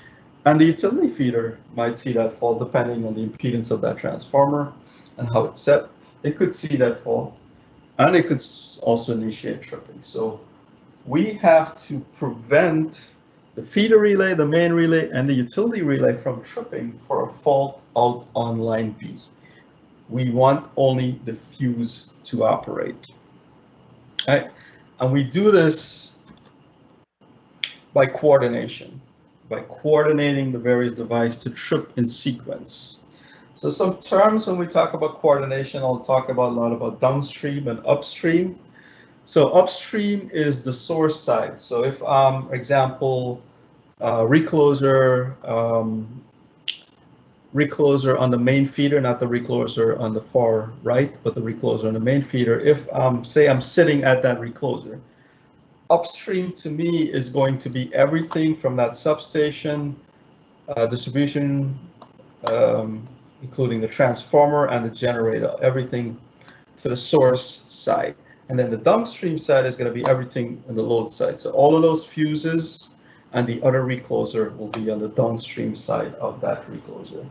And the utility feeder might see that fault depending on the impedance of that transformer and how it's set. It could see that fault, and it could also initiate tripping. So we have to prevent the feeder relay, the main relay, and the utility relay from tripping for a fault out on line B. We want only the fuse to operate. Right? And we do this by coordination, by coordinating the various devices to trip in sequence. So some terms when we talk about coordination, I'll talk a lot about downstream and upstream. So upstream is the source side. So if, example, recloser on the main feeder, not the recloser on the far right, but the recloser on the main feeder. If say I'm sitting at that recloser, upstream to me is going to be everything from that substation, distribution, including the transformer and the generator, everything to the source side. And then the downstream side is going to be everything on the load side. So all of those fuses and the other recloser will be on the downstream side of that recloser.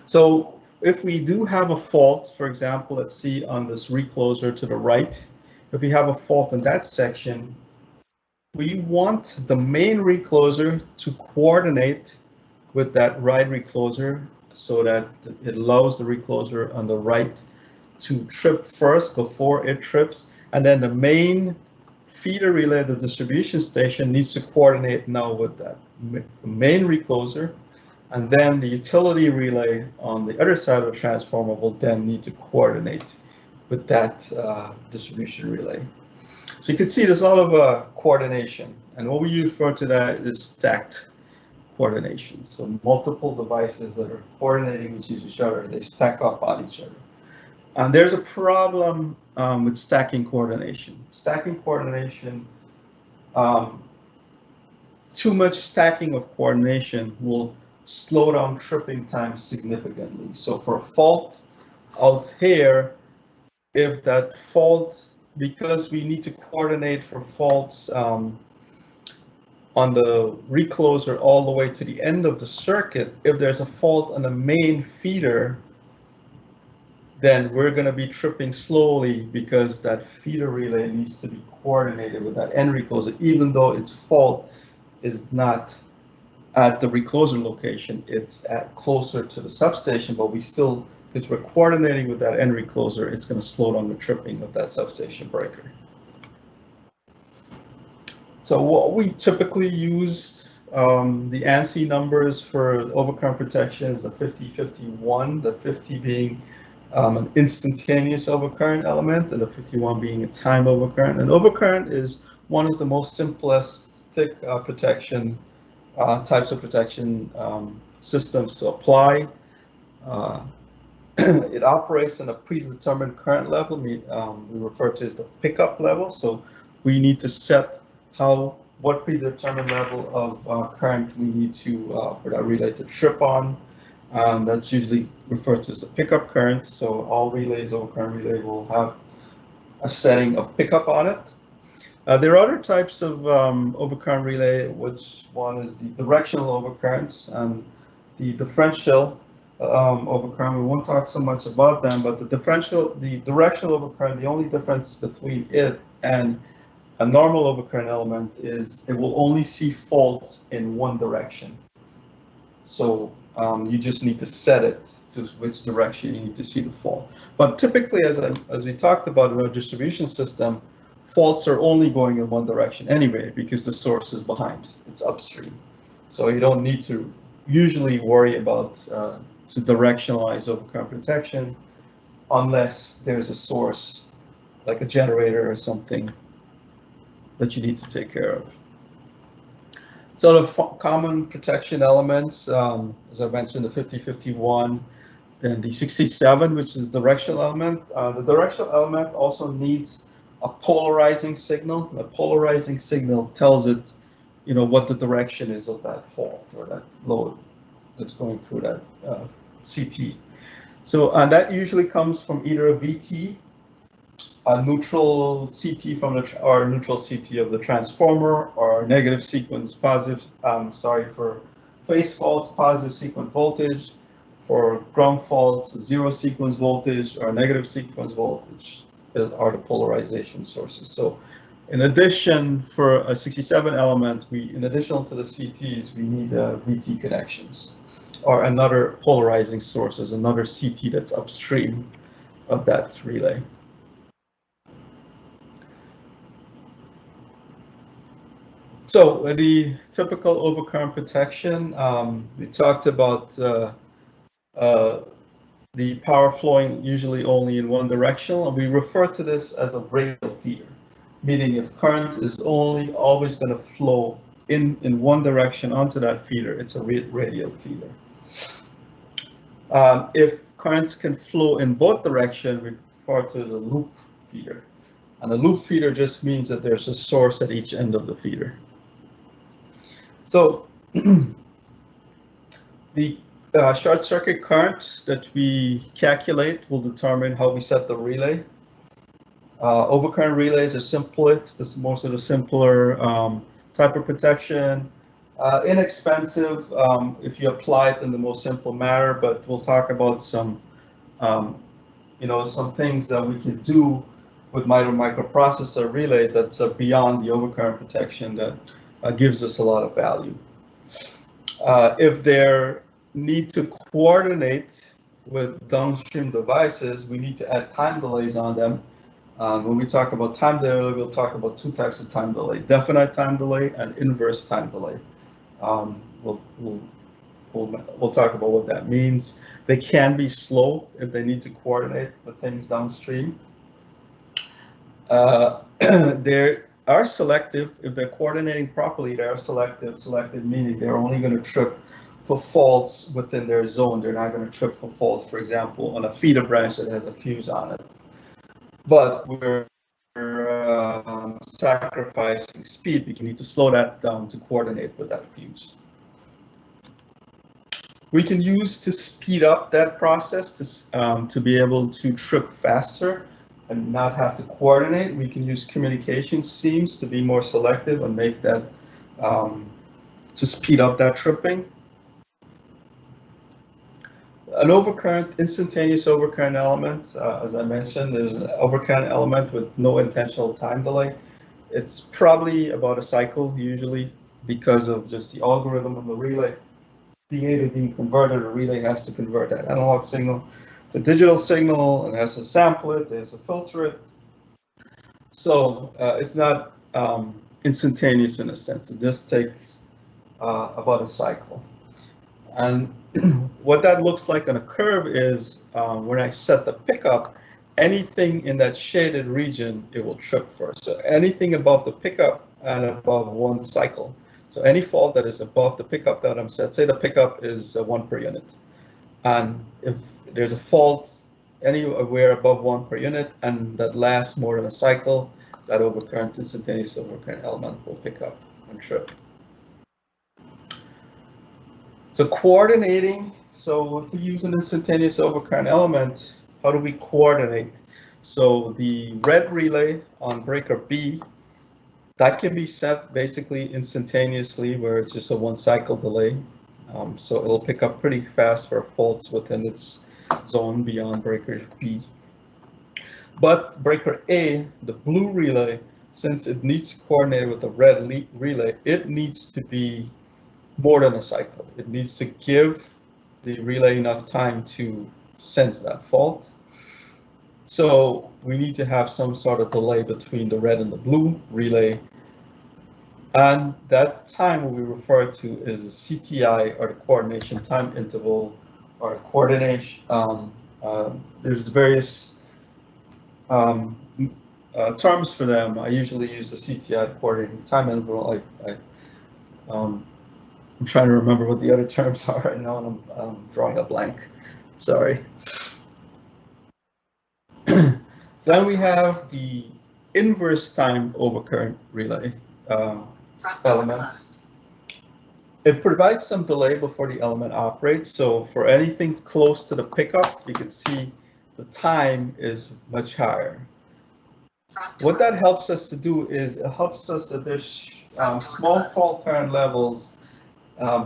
So if we do have a fault, for example, let's see on this recloser to the right, if we have a fault in that section, we want the main recloser to coordinate with that right recloser so that it allows the recloser on the right to trip first before it trips, and then the main feeder relay, the distribution station, needs to coordinate now with that main recloser, and then the utility relay on the other side of the transformer will then need to coordinate with that distribution relay. So you can see there's a lot of coordination, and what we refer to that is stacked coordination. So multiple devices that are coordinating with each other, they stack up on each other. And there's a problem with stacking coordination. Stacking coordination, too much stacking of coordination will slow down tripping time significantly. So for a fault out here, if that fault, because we need to coordinate for faults on the recloser all the way to the end of the circuit, if there's a fault on the main feeder, then we're going to be tripping slowly because that feeder relay needs to be coordinated with that end recloser, even though its fault is not at the recloser location, it's at closer to the substation, but we still, because we're coordinating with that end recloser, it's going to slow down the tripping of that substation breaker. So what we typically use, the ANSI numbers for overcurrent protection is the 50-51, the 50 being an instantaneous overcurrent element, and the 51 being a time overcurrent. And overcurrent is one of the most simplistic protection types of protection systems to apply. It operates in a predetermined current level. We refer to it as the pickup level. So we need to set what predetermined level of current we need to for that relay to trip on. That's usually referred to as the pickup current. So all relays, overcurrent relay, will have a setting of pickup on it. There are other types of overcurrent relay, which one is the directional overcurrents and the differential overcurrent. We won't talk so much about them, but the directional overcurrent, the only difference between it and a normal overcurrent element is it will only see faults in one direction. So you just need to set it to which direction you need to see the fault. But typically, as we talked about in our distribution system, faults are only going in one direction anyway, because the source is behind, it's upstream. So you don't need to usually worry about to directionalize overcurrent protection unless there's a source like a generator or something that you need to take care of. So the common protection elements, as I mentioned, the 50-51, then the 67, which is the directional element. The directional element also needs a polarizing signal. The polarizing signal tells it, what the direction is of that fault or that load that's going through that CT. So that usually comes from either a VT, a neutral CT or neutral CT of the transformer, or negative sequence positive, for phase faults, positive sequence voltage, for ground faults, zero sequence voltage or negative sequence voltage are the polarization sources. So in addition, for a 67 element, in addition to the CTs, we need VT connections or another polarizing source, as another CT that's upstream of that relay. So the typical overcurrent protection, we talked about the power flowing usually only in one direction, and we refer to this as a radial feeder, meaning if current is always going to flow in one direction onto that feeder, it's a radial feeder. If currents can flow in both directions, we refer to it as a loop feeder. And a loop feeder just means that there's a source at each end of the feeder. So the short circuit current that we calculate will determine how we set the relay. Overcurrent relays are simplest. This is most of the simpler type of protection. Inexpensive if you apply it in the most simple manner, but we'll talk about some, some things that we can do with microprocessor relays that's beyond the overcurrent protection that gives us a lot of value. If they need to coordinate with downstream devices, we need to add time delays on them. When we talk about time delay, we'll talk about two types of time delay: definite time delay and inverse time delay. We'll talk about what that means. They can be slow if they need to coordinate with things downstream. They are selective. If they're coordinating properly, they are selective. Selective meaning they're only going to trip for faults within their zone. They're not going to trip for faults, for example, on a feeder branch that has a fuse on it. But we're sacrificing speed because we need to slow that down to coordinate with that fuse. We can use to speed up that process to be able to trip faster and not have to coordinate. We can use communication seams to be more selective and make that to speed up that tripping. An overcurrent, instantaneous overcurrent element, as I mentioned, there's an overcurrent element with no intentional time delay. It's probably about a cycle usually because of just the algorithm of the relay. The A to D converter, the relay has to convert that analog signal to digital signal and has to sample it, it has to filter it. So it's not instantaneous in a sense. It just takes about a cycle. And what that looks like on a curve is when I set the pickup, anything in that shaded region, it will trip first. So anything above the pickup and above one cycle. So any fault that is above the pickup that I'm set, say the pickup is 1 per unit. And if there's a fault anywhere above 1 per unit and that lasts more than a cycle, that overcurrent, instantaneous overcurrent element will pick up and trip. So coordinating, so if we use an instantaneous overcurrent element, how do we coordinate? So the red relay on breaker B, that can be set basically instantaneously where it's just a 1 cycle delay. So it'll pick up pretty fast for faults within its zone beyond breaker B. But breaker A, the blue relay, since it needs to coordinate with the red relay, it needs to be more than a cycle. It needs to give the relay enough time to sense that fault. So we need to have some sort of delay between the red and the blue relay. And that time what we refer to is a CTI, or the coordination time interval, or coordination. There's various terms for them. I usually use the CTI, coordinating time interval. I'm trying to remember what the other terms are right now, and I'm drawing a blank. Sorry. Then we have the inverse time overcurrent relay element. It provides some delay before the element operates. So for anything close to the pickup, you can see the time is much higher. What that helps us to do is it helps us that there's small fault current levels.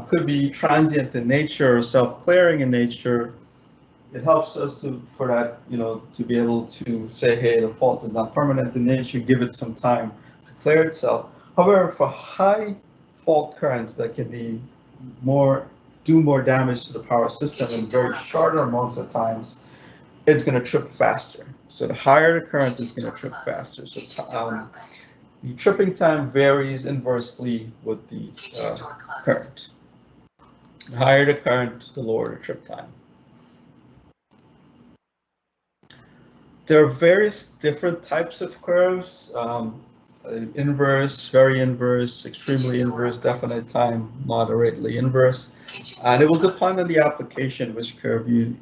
Could be transient in nature or self-clearing in nature. It helps us for that, to be able to say, hey, the fault is not permanent in nature, give it some time to clear itself. However, for high fault currents that can be do more damage to the power system in very shorter amounts of times, it's going to trip faster. So the higher the current is going to trip faster. So the tripping time varies inversely with the current. The higher the current, the lower the trip time. There are various different types of curves. Inverse, very inverse, extremely inverse, definite time, moderately inverse. And it will depend on the application, which curve you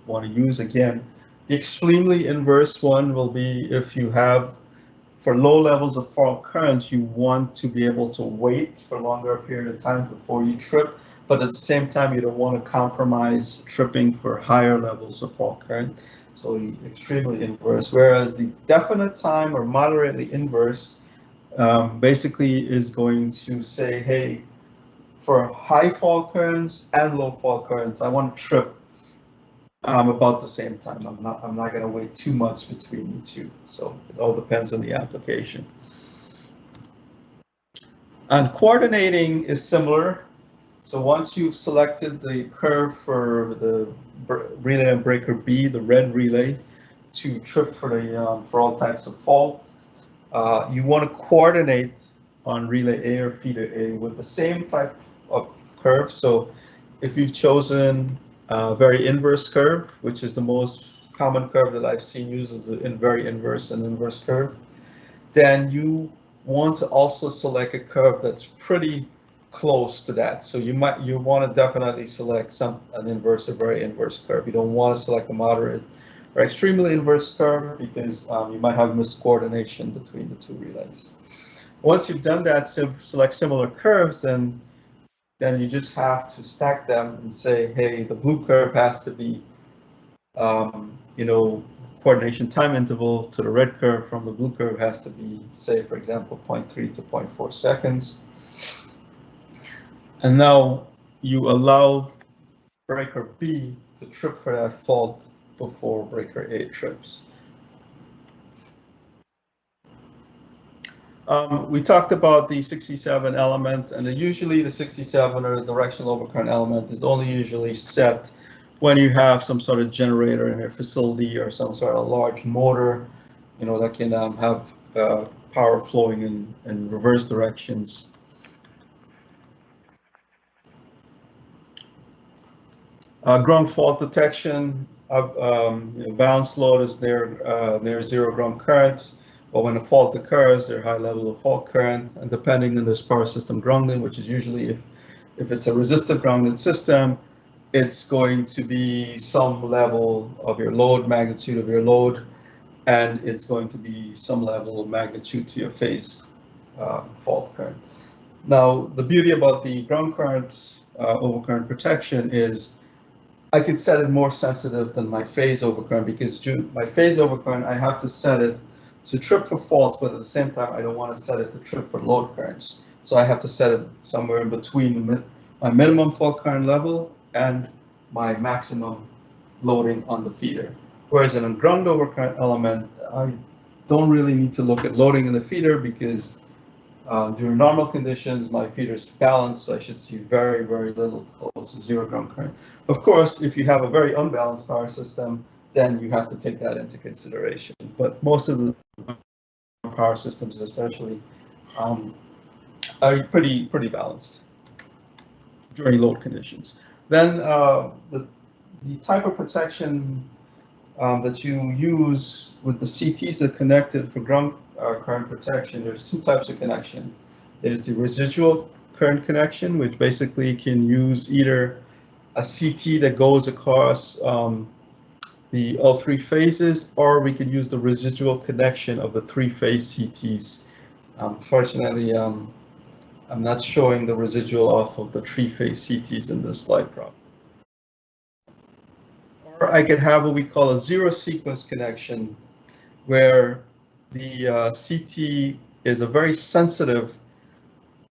want to use. Again, the extremely inverse one will be if you have for low levels of fault currents, you want to be able to wait for a longer period of time before you trip, but at the same time, you don't want to compromise tripping for higher levels of fault current. So extremely inverse, whereas the definite time or moderately inverse basically is going to say, hey, for high fault currents and low fault currents, I want to trip about the same time. I'm not going to wait too much between the two. So it all depends on the application. And coordinating is similar. So once you've selected the curve for the relay and breaker B, the red relay, to trip for the for all types of fault, you want to coordinate on relay A or feeder A with the same type of curve. So if you've chosen a very inverse curve, which is the most common curve that I've seen used as a very inverse and inverse curve, then you want to also select a curve that's pretty close to that. So you want to definitely select an inverse or very inverse curve. You don't want to select a moderate or extremely inverse curve because you might have miscoordination between the two relays. Once you've done that, select similar curves, then you just have to stack them and say, hey, the blue curve has to be, coordination time interval to the red curve from the blue curve has to be, say, for example, 0.3 to 0.4 seconds. And now you allow breaker B to trip for that fault before breaker A trips. We talked about the 67 element, and usually the 67 or the directional overcurrent element is only usually set when you have some sort of generator in your facility or some sort of large motor, that can have power flowing in reverse directions. Ground fault detection, balance load is near zero ground current, but when a fault occurs, there's high level of fault current, and depending on this power system grounding, which is usually if it's a resistor grounded system, it's going to be some level of your load, magnitude of your load, and it's going to be some level of magnitude to your phase fault current. Now, the beauty about the ground current overcurrent protection is I can set it more sensitive than my phase overcurrent, because my phase overcurrent, I have to set it to trip for faults, but at the same time, I don't want to set it to trip for load currents. So I have to set it somewhere in between my minimum fault current level and my maximum loading on the feeder. Whereas in a ground overcurrent element, I don't really need to look at loading in the feeder because during normal conditions, my feeder is balanced, so I should see very, very little close to zero ground current. Of course, if you have a very unbalanced power system, then you have to take that into consideration. But most of the power systems, especially, are pretty balanced during load conditions. Then the type of protection that you use with the CTs that are connected for ground current protection, there's two types of connection. There's the residual current connection, which basically can use either a CT that goes across all three phases, or we can use the residual connection of the three-phase CTs. Fortunately, I'm not showing the residual off of the three-phase CTs in this slide problem. Or I could have what we call a zero sequence connection, where the CT is a very sensitive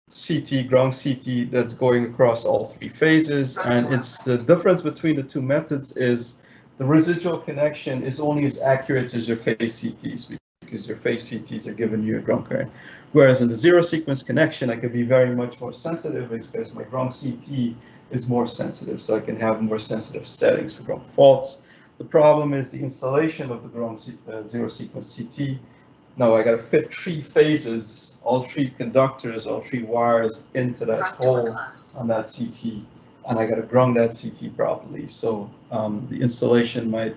CT, ground CT, that's going across all three phases. And it's the difference between the two methods is the residual connection is only as accurate as your phase CTs, because your phase CTs are giving you a ground current. Whereas in the zero sequence connection, I could be very much more sensitive because my ground CT is more sensitive, so I can have more sensitive settings for ground faults. The problem is the installation of the ground zero sequence CT. Now I got to fit three phases, all three conductors, all three wires into that hole on that CT, and I got to ground that CT properly. So the installation might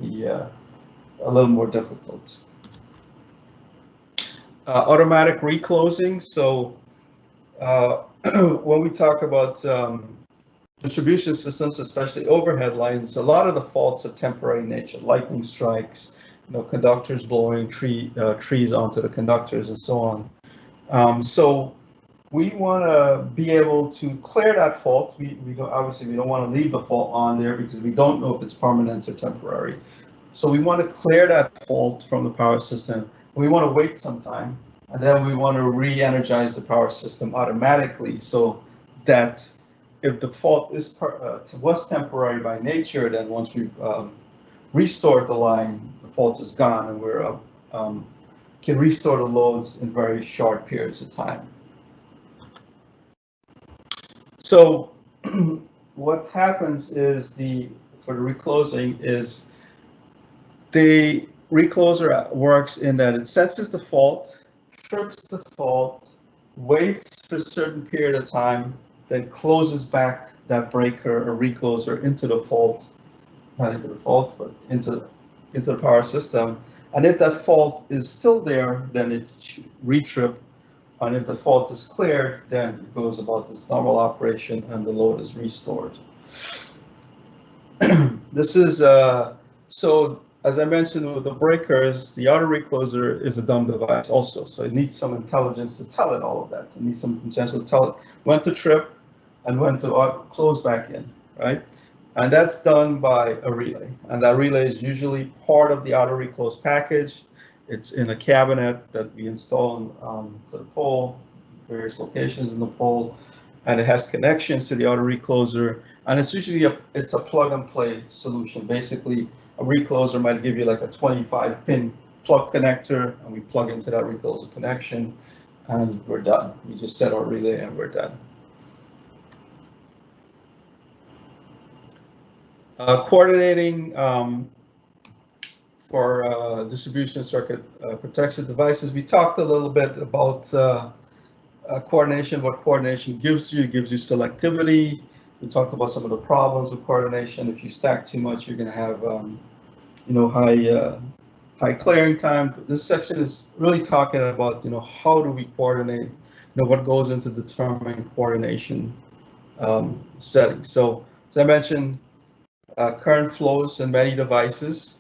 be a little more difficult. Automatic reclosing. So when we talk about distribution systems, especially overhead lines, a lot of the faults are temporary in nature, lightning strikes, conductors blowing trees onto the conductors and so on. So we want to be able to clear that fault. We don't, obviously we don't want to leave the fault on there because we don't know if it's permanent or temporary. So we want to clear that fault from the power system. We want to wait some time, and then we want to re-energize the power system automatically so that if the fault was temporary by nature, then once we've restored the line, the fault is gone, and we're can restore the loads in very short periods of time. So what happens is for the reclosing is the recloser works in that it senses the fault, trips the fault, waits for a certain period of time, then closes back that breaker or recloser into the fault, not into the fault, but into the power system. And if that fault is still there, then it should retrip. And if the fault is cleared, then it goes about this normal operation and the load is restored. This is, so as I mentioned with the breakers, the auto recloser is a dumb device also. So it needs some intelligence to tell it all of that. It needs some intelligence to tell it when to trip and when to close back in, right? And that's done by a relay. And that relay is usually part of the auto reclose package. It's in a cabinet that we install to the pole, various locations in the pole, and it has connections to the auto recloser. And it's usually it's a plug and play solution. Basically, a recloser might give you like a 25-pin plug connector, and we plug into that recloser connection, and we're done. We just set our relay and we're done. Coordinating for distribution circuit protection devices. We talked a little bit about coordination, what coordination gives you. It gives you selectivity. We talked about some of the problems with coordination. If you stack too much, you're going to have high clearing time. This section is really talking about how do we coordinate, what goes into determining coordination settings. So as I mentioned, current flows in many devices.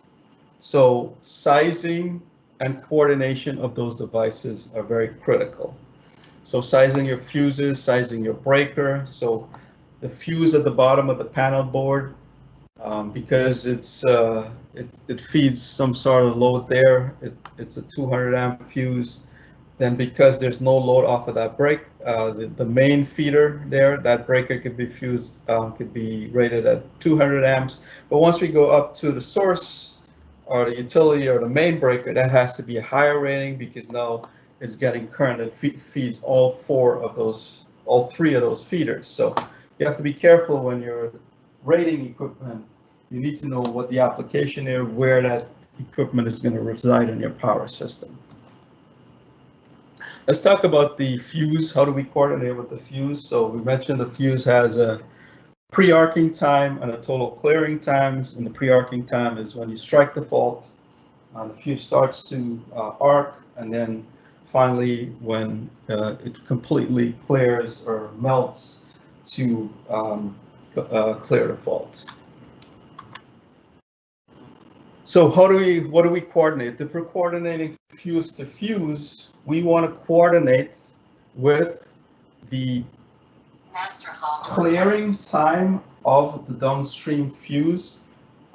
So sizing and coordination of those devices are very critical. So sizing your fuses, sizing your breaker. So the fuse at the bottom of the panel board, because it feeds some sort of load there. It's a 200 amp fuse. Then because there's no load off of that break, the main feeder there, that breaker could be fused, could be rated at 200 amps. But once we go up to the source or the utility or the main breaker, that has to be a higher rating because now it's getting current that feeds all three of those feeders. So you have to be careful when you're rating equipment. You need to know what the application is, where that equipment is going to reside in your power system. Let's talk about the fuse. How do we coordinate with the fuse? So we mentioned the fuse has a pre-arcing time and a total clearing times. And the pre-arcing time is when you strike the fault, the fuse starts to arc, and then finally when it completely clears or melts to clear the fault. So what do we coordinate? If we're coordinating fuse to fuse, we want to coordinate with the clearing time of the downstream fuse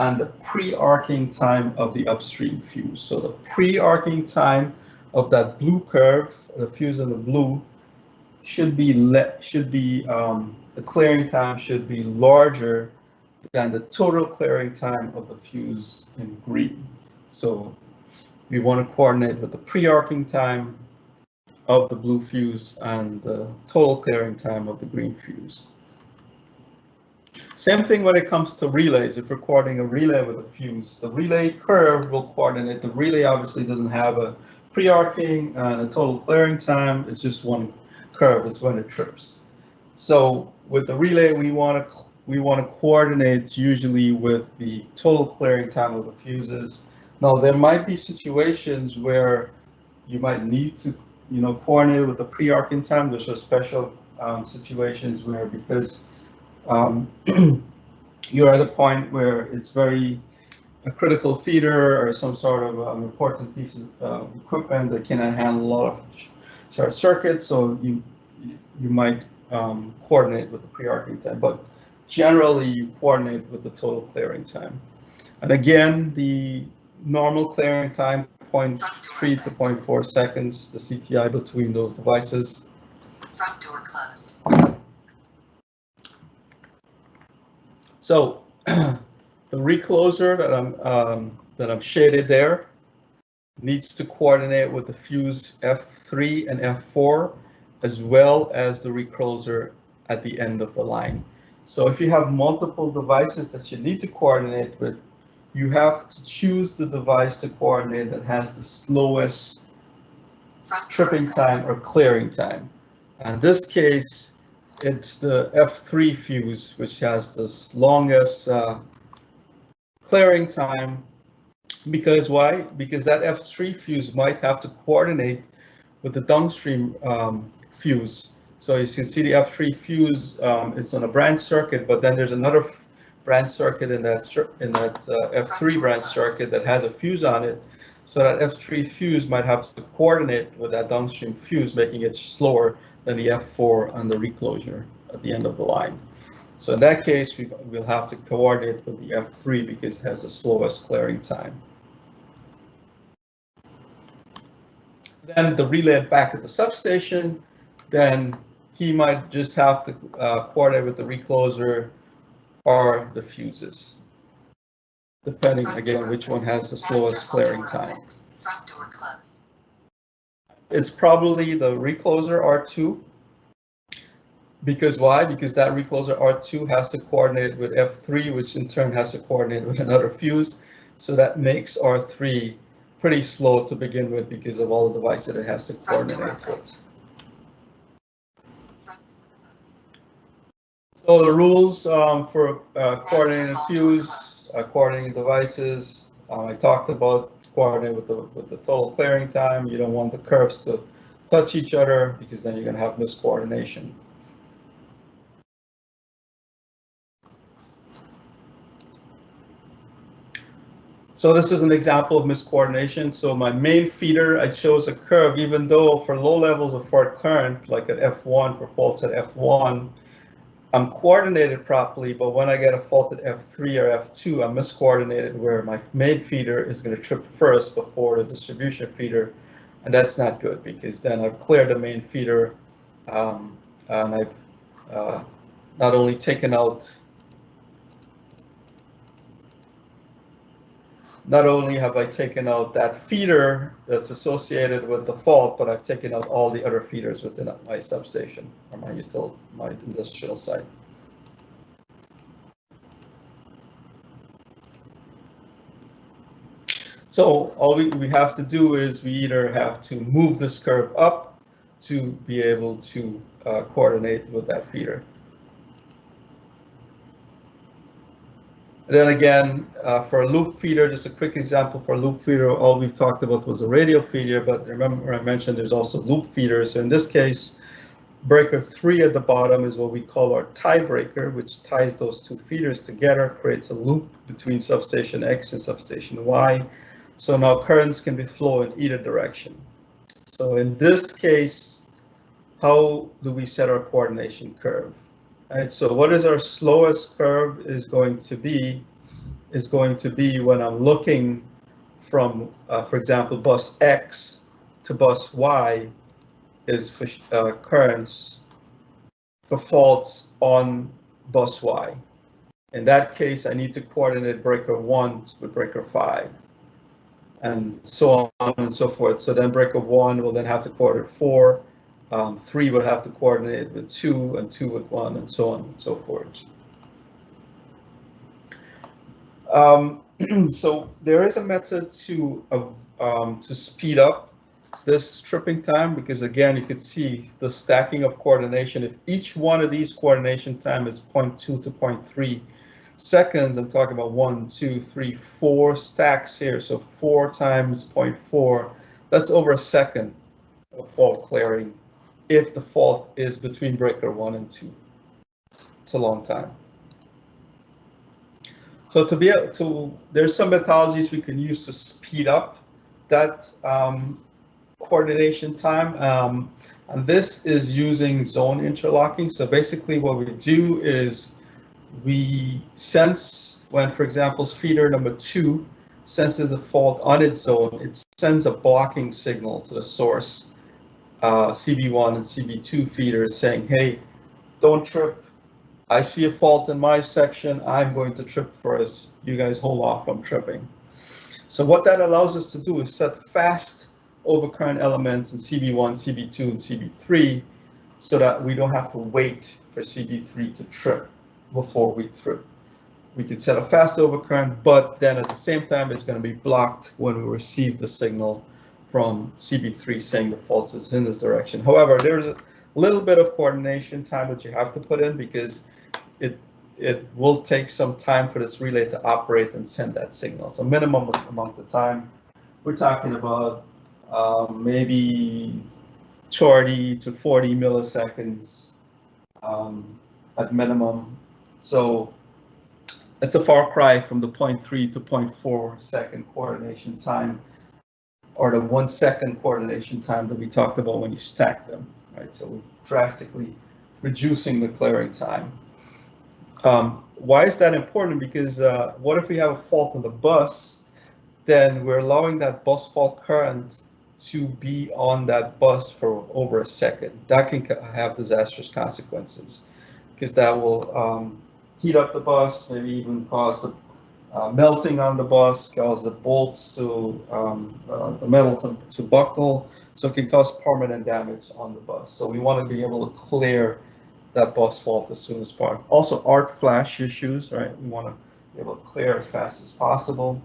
and the pre-arcing time of the upstream fuse. So the pre-arcing time of that blue curve, the fuse in the blue, the clearing time should be larger than the total clearing time of the fuse in green. So we want to coordinate with the pre-arcing time of the blue fuse and the total clearing time of the green fuse. Same thing when it comes to relays. If we're coordinating a relay with a fuse, the relay curve will coordinate. The relay obviously doesn't have a pre-arcing and a total clearing time. It's just one curve. It's when it trips. So with the relay, we want to coordinate usually with the total clearing time of the fuses. Now there might be situations where you might need to coordinate with the pre-arcing time. There's a special situations where because you're at a point where it's very a critical feeder or some sort of important piece of equipment that cannot handle a lot of short circuits, so you might coordinate with the pre-arcing time, but generally you coordinate with the total clearing time. And again, the normal clearing time, 0.3 to 0.4 seconds, the CTI between those devices. Front door closed. So the recloser that I'm shaded there needs to coordinate with the fuse F3 and F4, as well as the recloser at the end of the line. So if you have multiple devices that you need to coordinate with, you have to choose the device to coordinate that has the slowest tripping time or clearing time. In this case, it's the F3 fuse, which has the longest clearing time. Because why? Because that F3 fuse might have to coordinate with the downstream fuse. So you can see the F3 fuse is on a branch circuit, but then there's another branch circuit in that F3 branch circuit that has a fuse on it. So that F3 fuse might have to coordinate with that downstream fuse, making it slower than the F4 on the reclosure at the end of the line. So in that case, we'll have to coordinate with the F3 because it has the slowest clearing time. Then the relay back at the substation, then he might just have to coordinate with the recloser or the fuses, depending again which one has the slowest clearing time. Front door closed. It's probably the recloser R2. Because why? Because that recloser R2 has to coordinate with F3, which in turn has to coordinate with another fuse. So that makes R3 pretty slow to begin with because of all the devices it has to coordinate with. So the rules for coordinating fuse, coordinating devices, I talked about coordinating with the total clearing time. You don't want the curves to touch each other because then you're going to have miscoordination. So this is an example of miscoordination. So my main feeder, I chose a curve, even though for low levels of fault current, like at F1, for faults at F1, I'm coordinated properly, but when I get a fault at F3 or F2, I'm miscoordinated where my main feeder is going to trip first before the distribution feeder. And that's not good because then I've cleared the main feeder and I've not only taken out not only have I taken out that feeder that's associated with the fault, but I've taken out all the other feeders within my substation or my industrial site. So all we have to do is we either have to move this curve up to be able to coordinate with that feeder. And then again, for a loop feeder, just a quick example for a loop feeder, all we've talked about was a radial feeder, but remember I mentioned there's also loop feeders. So in this case, breaker 3 at the bottom is what we call our tie breaker, which ties those two feeders together, creates a loop between substation X and substation Y. So now currents can be flow in either direction. So in this case, how do we set our coordination curve? Right, so what is our slowest curve is going to be when I'm looking from, for example, bus X to bus Y is for currents for faults on bus Y. In that case, I need to coordinate breaker 1 with breaker 5 and so on and so forth. So then breaker 1 will then have to coordinate 4. 3 would have to coordinate with 2, and 2 with 1, and so on and so forth. So there is a method to speed up this tripping time because again, you could see the stacking of coordination. If each one of these coordination time is 0.2 to 0.3 seconds, I'm talking about 1, 2, 3, 4 stacks here. So 4 times 0.4, that's over a second of fault clearing. If the fault is between breaker 1 and 2. It's a long time. So to be able to, there's some methodologies we can use to speed up that coordination time. And this is using zone interlocking. So basically what we do is we sense when, for example, feeder number 2 senses a fault on its zone, it sends a blocking signal to the source, CB1 and CB2 feeders saying, hey, don't trip. I see a fault in my section. I'm going to trip first. You guys hold off from tripping. So what that allows us to do is set fast overcurrent elements in CB1, CB2, and CB3 so that we don't have to wait for CB3 to trip before we trip. We can set a fast overcurrent, but then at the same time, it's going to be blocked when we receive the signal from CB3 saying the fault is in this direction. However, there's a little bit of coordination time that you have to put in because it will take some time for this relay to operate and send that signal. So minimum amount of time, we're talking about maybe 30 to 40 milliseconds at minimum. So it's a far cry from the 0.3 to 0.4 second coordination time or the 1 second coordination time that we talked about when you stack them, right? So we're drastically reducing the clearing time. Why is that important? Because what if we have a fault on the bus, then we're allowing that bus fault current to be on that bus for over a second. That can have disastrous consequences because that will heat up the bus, maybe even cause the melting on the bus, cause the bolts to, the metal to buckle. So it can cause permanent damage on the bus. So we want to be able to clear that bus fault as soon as possible. Also arc flash issues, right? We want to be able to clear as fast as possible.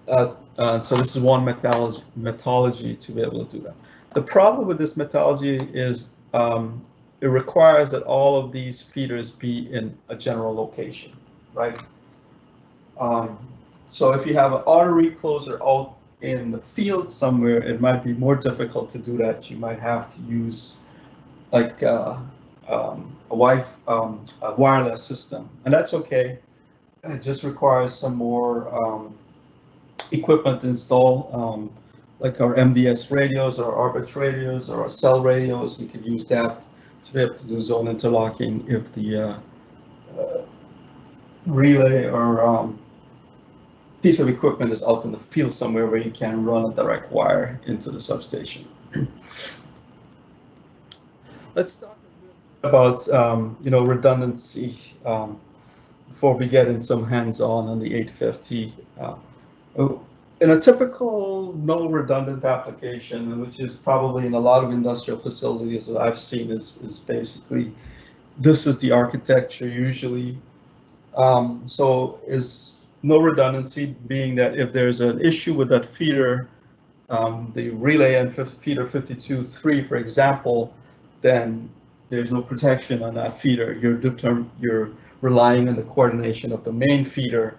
So this is one methodology to be able to do that. The problem with this methodology is it requires that all of these feeders be in a general location, right? So if you have an auto recloser out in the field somewhere, it might be more difficult to do that. You might have to use like a wireless system, and that's okay. It just requires some more equipment to install, like our MDS radios or Orbit radios or our cell radios. We could use that to be able to do zone interlocking if the relay or piece of equipment is out in the field somewhere where you can run a direct wire into the substation. Let's talk a bit about redundancy before we get in some hands-on the 850. In a typical no redundant application, which is probably in a lot of industrial facilities that I've seen, is basically this is the architecture usually. So is no redundancy, being that if there's an issue with that feeder, the relay and feeder 52.3, for example, then there's no protection on that feeder. You're relying on the coordination of the main feeder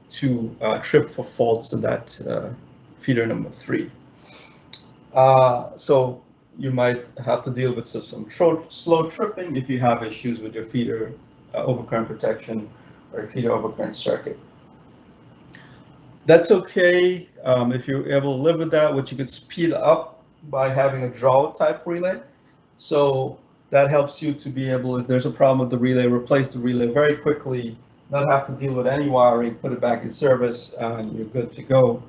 to trip for faults in that feeder number 3. So you might have to deal with some slow tripping if you have issues with your feeder overcurrent protection or feeder overcurrent circuit. That's okay if you're able to live with that, which you could speed up by having a draw type relay. So that helps you to be able, if there's a problem with the relay, replace the relay very quickly, not have to deal with any wiring, put it back in service, and you're good to go.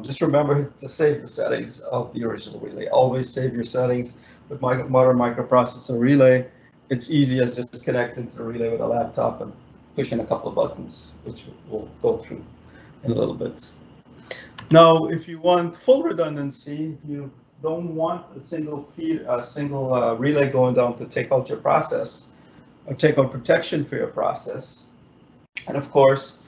Just remember to save the settings of the original relay. Always save your settings with modern microprocessor relay. It's easy as just connecting to the relay with a laptop and pushing a couple of buttons, which we'll go through in a little bit. Now, if you want full redundancy, you don't want a single relay going down to take out your process or take out protection for your process. And of course,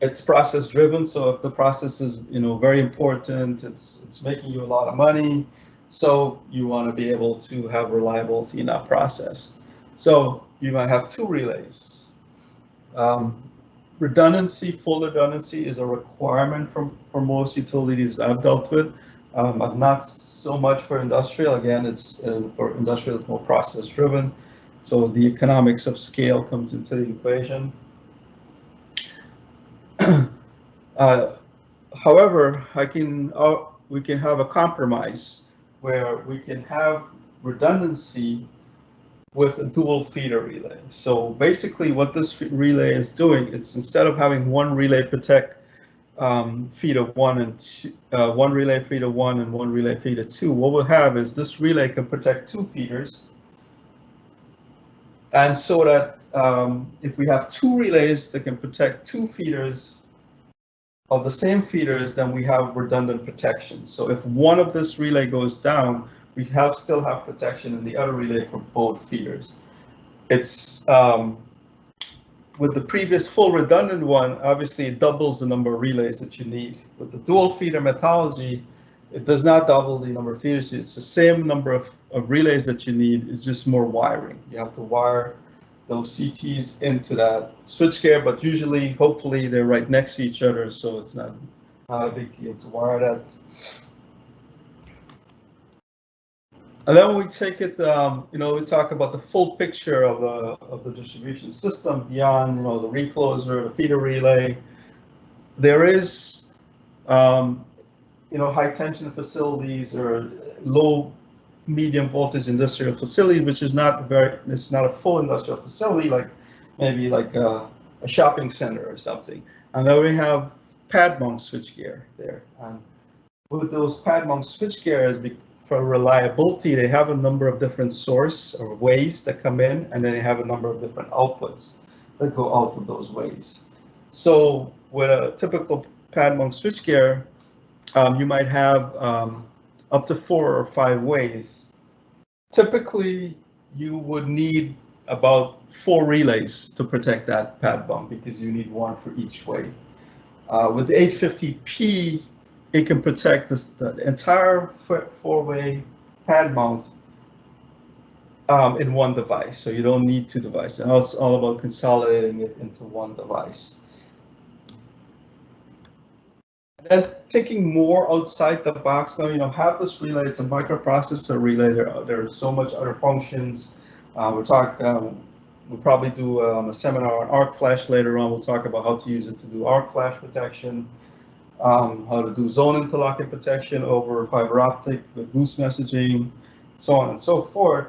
it's process driven. So if the process is very important, it's making you a lot of money. So you want to be able to have reliability in that process. So you might have 2 relays. Redundancy, full redundancy is a requirement for most utilities I've dealt with. Not so much for industrial. Again, it's for industrial, it's more process driven. So the economics of scale comes into the equation. However, we can have a compromise where we can have redundancy with a dual feeder relay. So basically what this relay is doing, it's instead of having one relay protect feeder 1 and 2, one relay feeder 1 and one relay feeder 2, what we'll have is this relay can protect 2 feeders. And so that if we have 2 relays that can protect 2 feeders of the same feeders, then we have redundant protection. So if one of this relay goes down, we still have protection in the other relay for both feeders. It's with the previous full redundant one, obviously it doubles the number of relays that you need. With the dual feeder methodology, it does not double the number of feeders. It's the same number of relays that you need. It's just more wiring. You have to wire those CTs into that switchgear, but usually, hopefully, they're right next to each other, so it's not a big deal to wire that. And then we take it, we talk about the full picture of the distribution system beyond, the recloser, the feeder relay. There is, high tension facilities or low medium voltage industrial facility, which is it's not a full industrial facility, like maybe like a shopping center or something. And then we have pad mount switchgear there. And with those pad mount switchgears, for reliability, they have a number of different source or ways that come in, and then they have a number of different outputs that go out of those ways. So with a typical pad mount switchgear, you might have up to 4 or 5 ways. Typically, you would need about 4 relays to protect that pad mount because you need 1 for each way. With the 850P, it can protect the entire 4-way pad mounts in one device, so you don't need 2 devices. And it's all about consolidating it into one device. And thinking more outside the box now, have this relay, it's a microprocessor relay. There's so much other functions. We'll probably do a seminar on arc flash later on. We'll talk about how to use it to do arc flash protection, how to do zone interlocking protection over fiber optic with boost messaging, so on and so forth.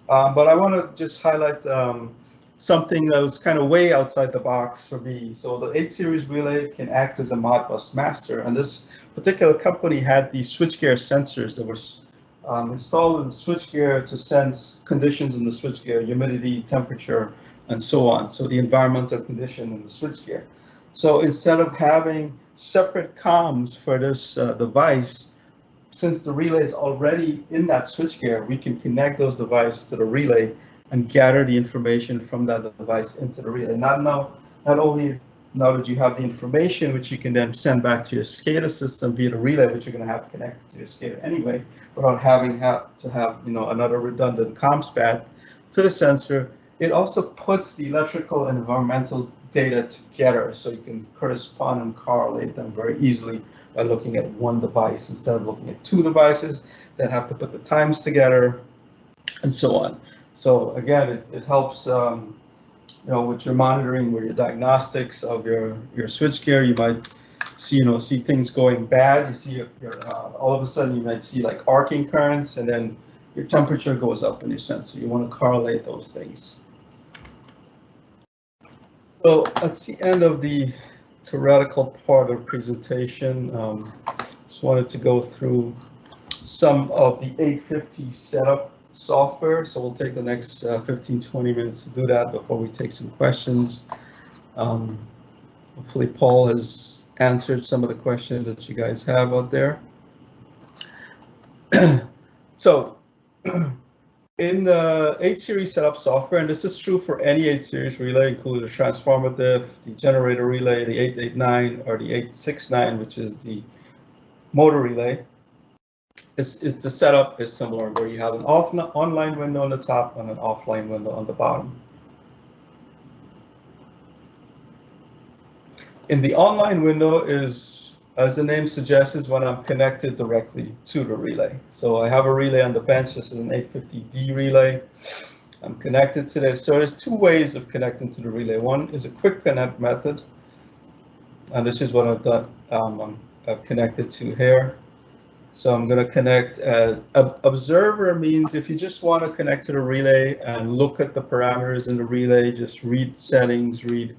But I want to just highlight something that was kind of way outside the box for me. So the 8 series relay can act as a Modbus master, and this particular company had these switchgear sensors that were installed in the switchgear to sense conditions in the switchgear, humidity, temperature, and so on. So the environmental condition in the switchgear. So instead of having separate comms for this device, since the relay is already in that switchgear, we can connect those devices to the relay and gather the information from that device into the relay. Not only now that you have the information, which you can then send back to your SCADA system via the relay, which you're going to have to connect to your SCADA anyway, without having to have another redundant comms pad to the sensor. It also puts the electrical and environmental data together, so you can correspond and correlate them very easily by looking at one device instead of looking at 2 devices that have to put the times together and so on. So again, it helps with your monitoring, with your diagnostics of your switchgear. You might see things going bad. You see all of a sudden you might see like arcing currents, and then your temperature goes up in your sensor. You want to correlate those things. So that's the end of the theoretical part of the presentation. Just wanted to go through some of the 850 setup software. So we'll take the next 15-20 minutes to do that before we take some questions. Hopefully Paul has answered some of the questions that you guys have out there. So in the 8 series setup software, and this is true for any 8 series relay, including the transformer diff, the generator relay, the 889 or the 869, which is the motor relay. The setup is similar, where you have an online window on the top and an offline window on the bottom. In the online window is, as the name suggests, is when I'm connected directly to the relay. So I have a relay on the bench. This is an 850D relay. I'm connected to that. So there's 2 ways of connecting to the relay. One is a quick connect method, And this is what I've done. I've connected to here. So I'm going to connect as observer means if you just want to connect to the relay and look at the parameters in the relay, just read settings, read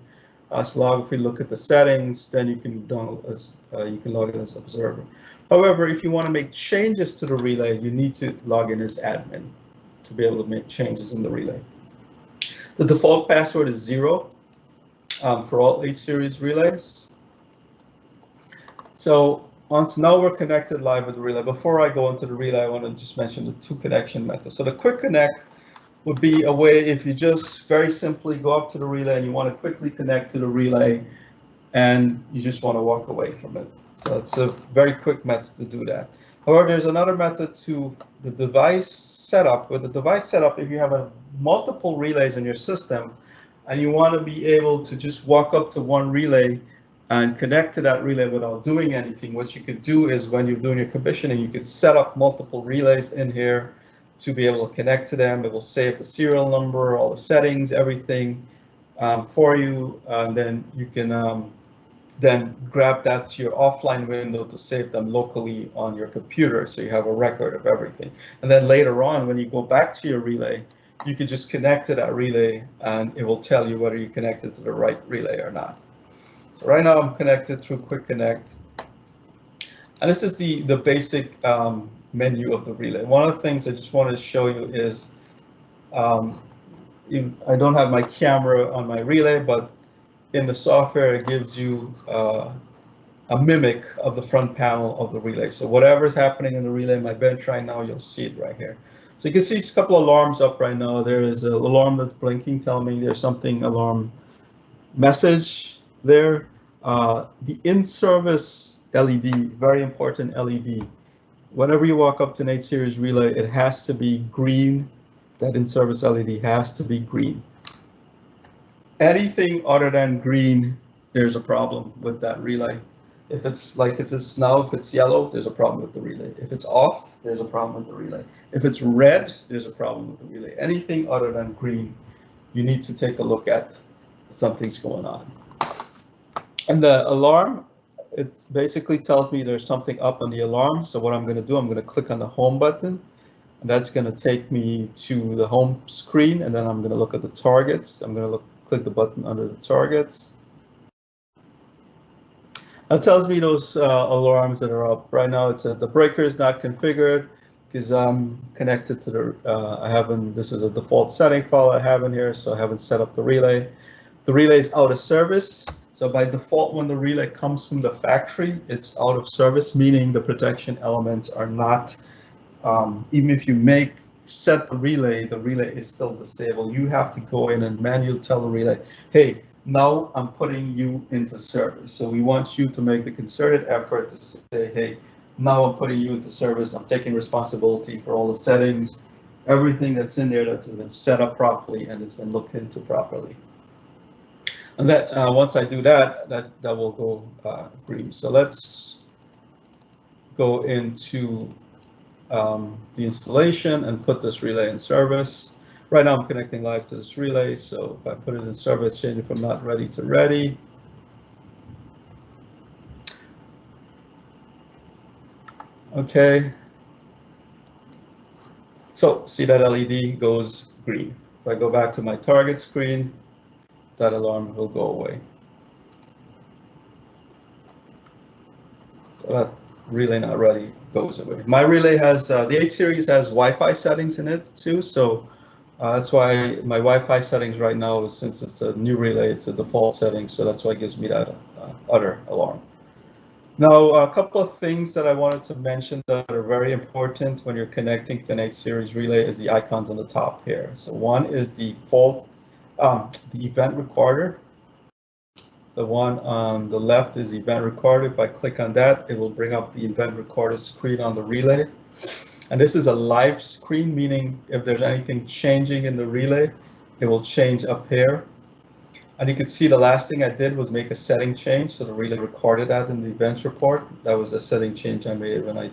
oscillography, look at the settings, then you can log in as observer. However, if you want to make changes to the relay, you need to log in as admin to be able to make changes in the relay. The default password is 0 for all 8 series relays. So now we're connected live with the relay. Before I go into the relay, I want to just mention the 2 connection methods. So the quick connect would be a way if you just very simply go up to the relay and you want to quickly connect to the relay and you just want to walk away from it. So it's a very quick method to do that. However, there's another method to the device setup. With the device setup, if you have multiple relays in your system and you want to be able to just walk up to one relay and connect to that relay without doing anything, what you could do is when you're doing your commissioning, you could set up multiple relays in here to be able to connect to them. It will save the serial number, all the settings, everything for you, and then you can then grab that to your offline window to save them locally on your computer, so you have a record of everything. And then later on, when you go back to your relay, you could just connect to that relay and it will tell you whether you connected to the right relay or not. So right now I'm connected through Quick Connect. And this is the basic menu of the relay. One of the things I just wanted to show you is, I don't have my camera on my relay, but in the software it gives you a mimic of the front panel of the relay. So whatever is happening in the relay, my bench right now, you'll see it right here. So you can see a couple of alarms up right now. There is an alarm that's blinking, telling me there's something alarm message there. The in-service LED, very important LED. Whenever you walk up to an 8 series relay, it has to be green. That in-service LED has to be green. Anything other than green, there's a problem with that relay. If it's like it is now, if it's yellow, there's a problem with the relay. If it's off, there's a problem with the relay. If it's red, there's a problem with the relay. Anything other than green, you need to take a look at. Something's going on. And the alarm, it basically tells me there's something up on the alarm. So what I'm going to do, I'm going to click on the home button, and that's going to take me to the home screen. And then I'm going to look at the targets. I'm going to click the button under the targets. That tells me those alarms that are up. Right now it says the breaker is not configured because I'm connected to the, this is a default setting file I have in here, so I haven't set up the relay. The relay is out of service. So by default, when the relay comes from the factory, it's out of service, meaning the protection elements are not, even if you set the relay is still disabled. You have to go in and manually tell the relay, hey, now I'm putting you into service. So we want you to make the concerted effort to say, hey, now I'm putting you into service. I'm taking responsibility for all the settings, everything that's in there that's been set up properly and it's been looked into properly. And that once I do that, that will go green. So let's go into the installation and put this relay in service. Right now I'm connecting live to this relay, so if I put it in service, change it from not ready to ready. Okay. So see that LED goes green. If I go back to my target screen, that alarm will go away. So that relay not ready goes away. My relay has, the 8 series has Wi-Fi settings in it too, so that's why my Wi-Fi settings right now, since it's a new relay, it's a default setting, so that's why it gives me that other alarm. Now, a couple of things that I wanted to mention that are very important when you're connecting to an 8 series relay is the icons on the top here. So one is the the event recorder. The one on the left is event recorder. If I click on that, it will bring up the event recorder screen on the relay. And this is a live screen, meaning if there's anything changing in the relay, it will change up here. And you can see the last thing I did was make a setting change. So the relay recorded that in the events report. That was a setting change I made when I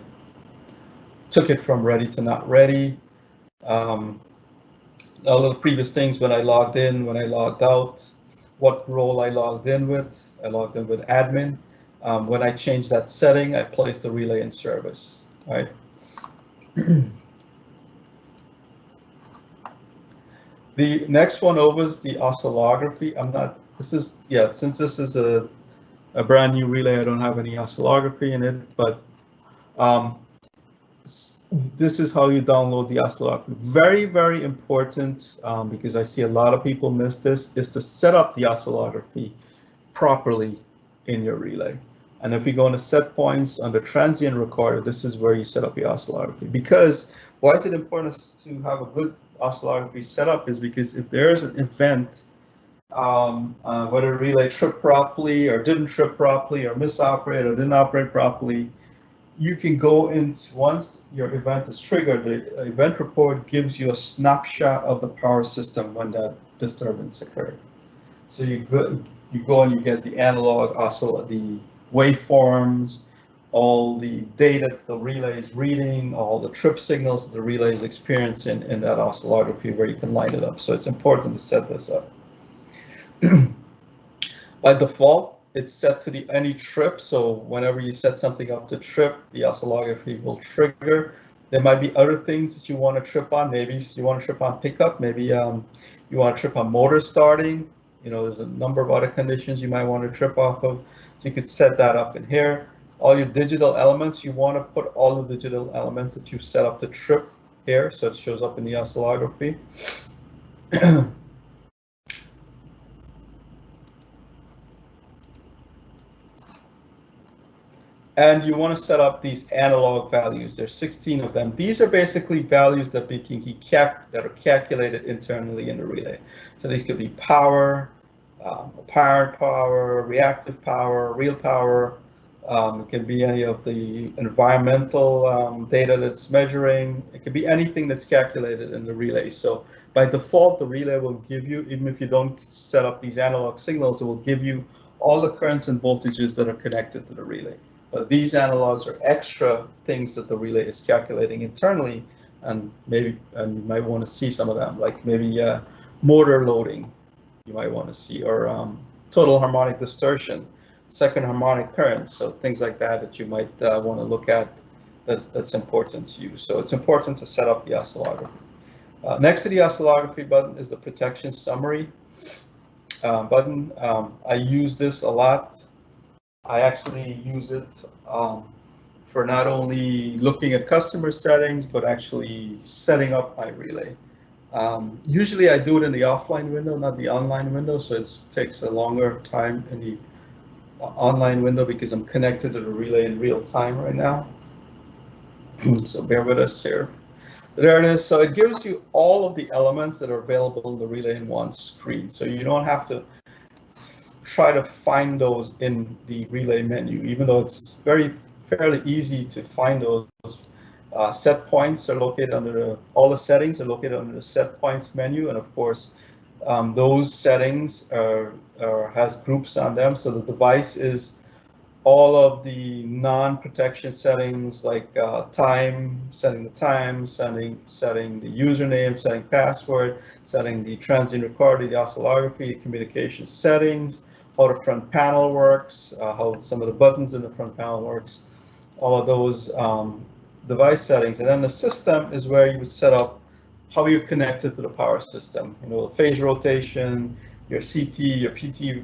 took it from ready to not ready. All the previous things when I logged in, when I logged out, what role I logged in with. I logged in with admin. When I change that setting, I place the relay in service, right? The next one over is the oscillography. Since this is a brand new relay, I don't have any oscillography in it, but this is how you download the oscillography. Very, very important, because I see a lot of people miss this, is to set up the oscillography properly in your relay. And if you go into set points under transient recorder, this is where you set up your oscillography. Because why is it important to have a good oscillography set up is because if there is an event, whether a relay tripped properly or didn't trip properly or misoperated or didn't operate properly, you can go into, once your event is triggered, the event report gives you a snapshot of the power system when that disturbance occurred. So you go and you get the analog the waveforms, all the data the relay is reading, all the trip signals the relay is experiencing in that oscillography where you can line it up. So it's important to set this up. By default, it's set to any trip. So whenever you set something up to trip, the oscillography will trigger. There might be other things that you want to trip on. Maybe you want to trip on pickup. Maybe you want to trip on motor starting. You know, there's a number of other conditions you might want to trip off of. So you could set that up in here. All your digital elements, you want to put all the digital elements that you set up to trip here, so it shows up in the oscillography. And you want to set up these analog values. There's 16 of them. These are basically values that are calculated internally in the relay. So these could be power, apparent power, reactive power, real power. It can be any of the environmental data that's measuring. It could be anything that's calculated in the relay. So by default, the relay will give you, even if you don't set up these analog signals, it will give you all the currents and voltages that are connected to the relay. But these analogs are extra things that the relay is calculating internally, and you might want to see some of them, like maybe motor loading, you might want to see, or total harmonic distortion, second harmonic current, so things like that you might want to look at. That's important to you. So it's important to set up the oscillography. Next to the oscillography button is the protection summary button. I use this a lot. I actually use it for not only looking at customer settings, but actually setting up my relay. Usually I do it in the offline window, not the online window, so it takes a longer time in the online window because I'm connected to the relay in real time right now. So bear with us here. There it is. So it gives you all of the elements that are available in the relay in one screen. So you don't have to try to find those in the relay menu, even though it's fairly easy to find those. Set points are located under all the settings are located under the set points menu, and of course those settings has groups on them. So the device is all of the non-protection settings, like setting the time, setting the username, setting password, setting the transient recorder, the oscillography, the communication settings, how the front panel works, how some of the buttons in the front panel works, all of those device settings. And then the system is where you would set up how you're connected to the power system. You know, phase rotation, your CT, your PT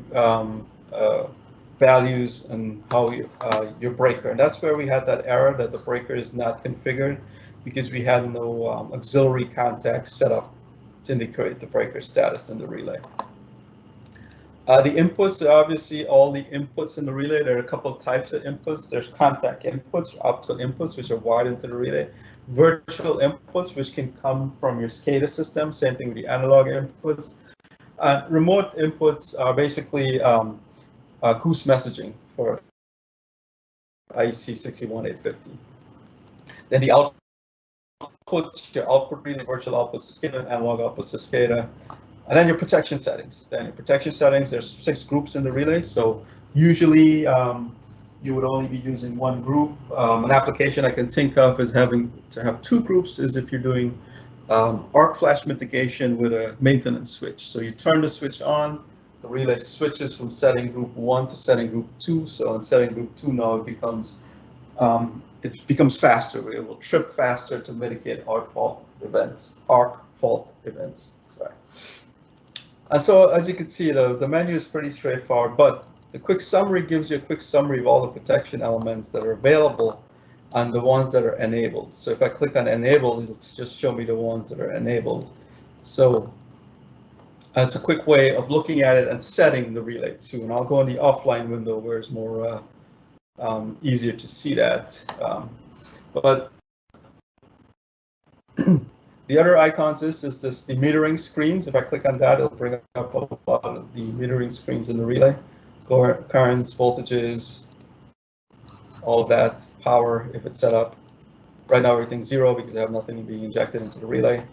values, and how your breaker. And that's where we had that error that the breaker is not configured because we had no auxiliary contacts set up to indicate the breaker status in the relay. The inputs are obviously all the inputs in the relay. There are a couple of types of inputs. There's contact inputs, optical inputs, which are wired into the relay. Virtual inputs, which can come from your SCADA system. Same thing with the analog inputs. Remote inputs are basically goose messaging for IEC 61850. Then the outputs, your output relay, virtual outputs to SCADA, analog outputs to SCADA. And then your protection settings. There's 6 groups in the relay. So usually you would only be using one group. An application I can think of as having to have 2 groups is if you're doing arc flash mitigation with a maintenance switch. So you turn the switch on, the relay switches from setting group 1 to setting group 2. So in setting group 2 now it becomes faster. It will trip faster to mitigate arc fault events. Sorry. And so as you can see, the menu is pretty straightforward, but the quick summary gives you a quick summary of all the protection elements that are available and the ones that are enabled. So if I click on enable, it'll just show me the ones that are enabled. So that's a quick way of looking at it and setting the relay too. And I'll go in the offline window where it's more easier to see that. But the other icons is the metering screens. If I click on that, it'll bring up a lot of the metering screens in the relay. Currents, voltages, all of that, power if it's set up. Right now everything's 0 because I have nothing being injected into the relay.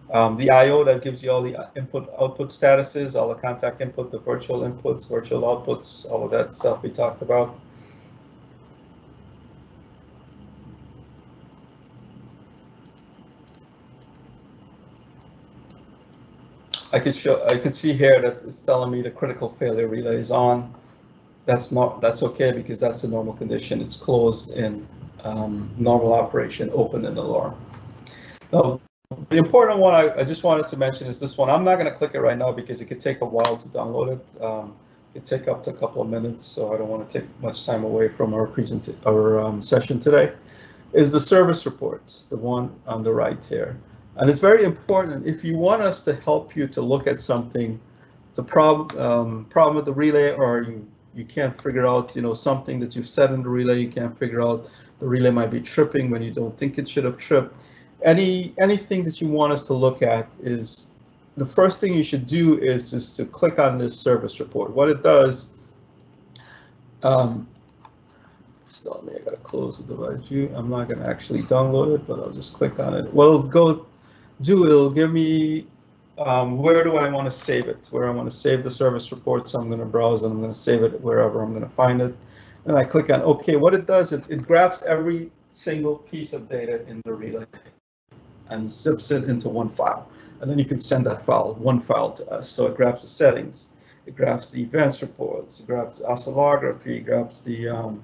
The I/O that gives you all the input-output statuses, all the contact input, the virtual inputs, virtual outputs, all of that stuff we talked about. I could see here that it's telling me the critical failure relay is on. That's okay because that's the normal condition. It's closed in normal operation, open in alarm. Now, the important one I just wanted to mention is this one. I'm not going to click it right now because it could take a while to download it. It could take up to a couple of minutes, so I don't want to take much time away from our session today. Is the service report, the one on the right here. And it's very important if you want us to help you to look at something, it's a problem with the relay, or you can't figure out, something that you've set in the relay, you can't figure out the relay might be tripping when you don't think it should have tripped. Anything that you want us to look at is, the first thing you should do is to click on this service report. What it does, stop me, I gotta close the device view. I'm not gonna actually download it, but I'll just click on it. What it'll give me where do I want to save it, where I want to save the service report. So I'm going to browse and I'm going to save it wherever I'm going to find it. And I click on OK. What it does, it grabs every single piece of data in the relay and zips it into one file. And then you can send that one file to us. So it grabs the settings, it grabs the events reports, it grabs the oscillography, it grabs the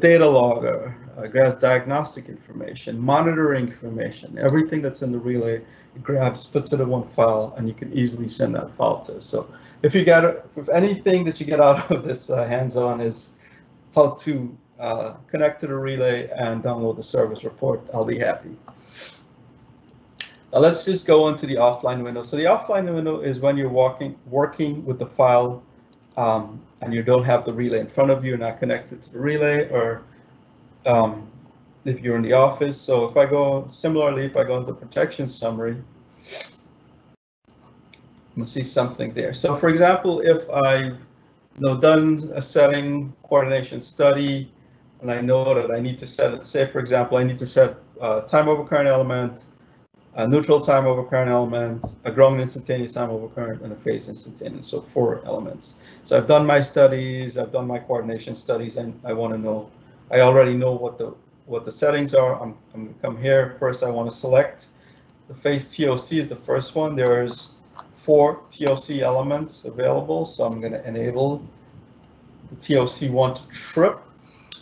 data logger, grabs diagnostic information, monitoring information, everything that's in the relay, it grabs, puts it in one file, and you can easily send that file to us. So if anything that you get out of this hands-on is how to connect to the relay and download the service report, I'll be happy. Now let's just go into the offline window. So the offline window is when you're working with the file and you don't have the relay in front of you, not connected to the relay, or if you're in the office. So if I go into protection summary, I'm gonna see something there. So for example, if I've done a setting coordination study, and I know that I need to set it, say for example, I need to set a time overcurrent element, a neutral time overcurrent element, a ground instantaneous time overcurrent, and a phase instantaneous. So 4 elements. So I've done my studies, I've done my coordination studies, and I want to know, I already know what the settings are. I'm going to come here. First, I want to select the phase TOC is the first one. There's 4 TOC elements available, so I'm going to enable the TOC1 to trip.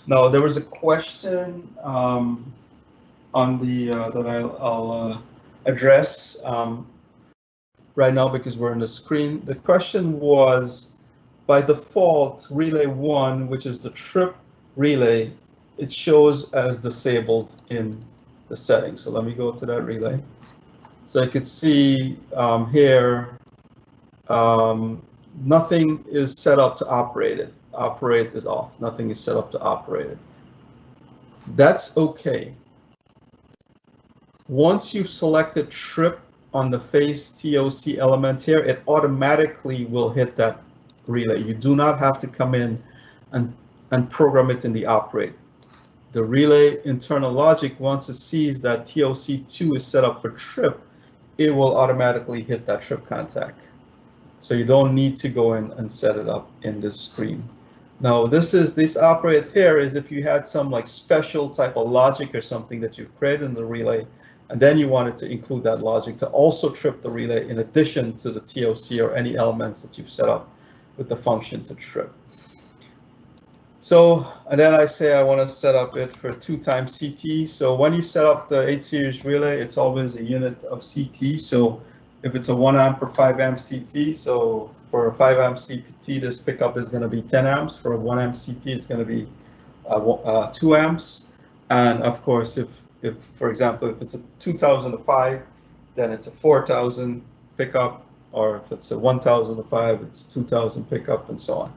Now, there was a question on the that I'll address right now because we're on the screen. The question was, by default, relay 1, which is the trip relay, it shows as disabled in the settings. So let me go to that relay. So I could see here, nothing is set up to operate it. Operate is off. Nothing is set up to operate it. That's okay. Once you've selected trip on the phase TOC element here, it automatically will hit that relay. You do not have to come in and program it in the operate. The relay internal logic, once it sees that TOC2 is set up for trip, it will automatically hit that trip contact. So you don't need to go in and set it up in this screen. Now this operate here is if you had some like special type of logic or something that you've created in the relay, And then you wanted to include that logic to also trip the relay in addition to the TOC or any elements that you've set up with the function to trip. So, and then I say I want to set up it for 2 times CT. So when you set up the 8 series relay, it's always a unit of CT. So if it's a 1 amp or 5 amp CT, so for a 5 amp CT, this pickup is going to be 10 amps. For a 1 amp CT, it's going to be 2 amps. And of course, if for example, if it's a 2005, then it's a 4000 pickup, or if it's a 1005, it's 2000 pickup, and so on.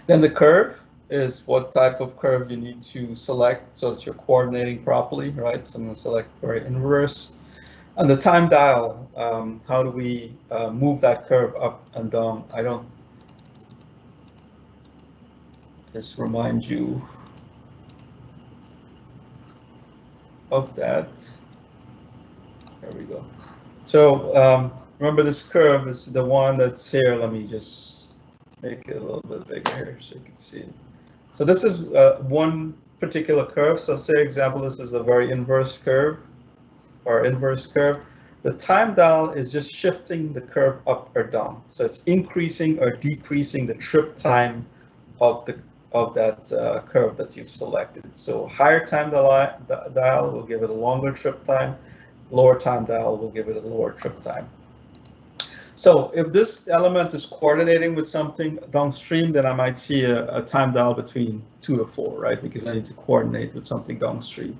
Then the curve is what type of curve you need to select so that you're coordinating properly, right? So I'm going to select very inverse. And the time dial, how do we move that curve up and down? I don't just remind you of that. There we go. So remember, this curve is the one that's here. Let me just make it a little bit bigger here so you can see it. So this is one particular curve. So say, example, this is a very inverse curve or inverse curve. The time dial is just shifting the curve up or down. So it's increasing or decreasing the trip time of that curve that you've selected. So higher time dial will give it a longer trip time. Lower time dial will give it a lower trip time. So if this element is coordinating with something downstream, then I might see a time dial between 2 to 4, right? Because I need to coordinate with something downstream.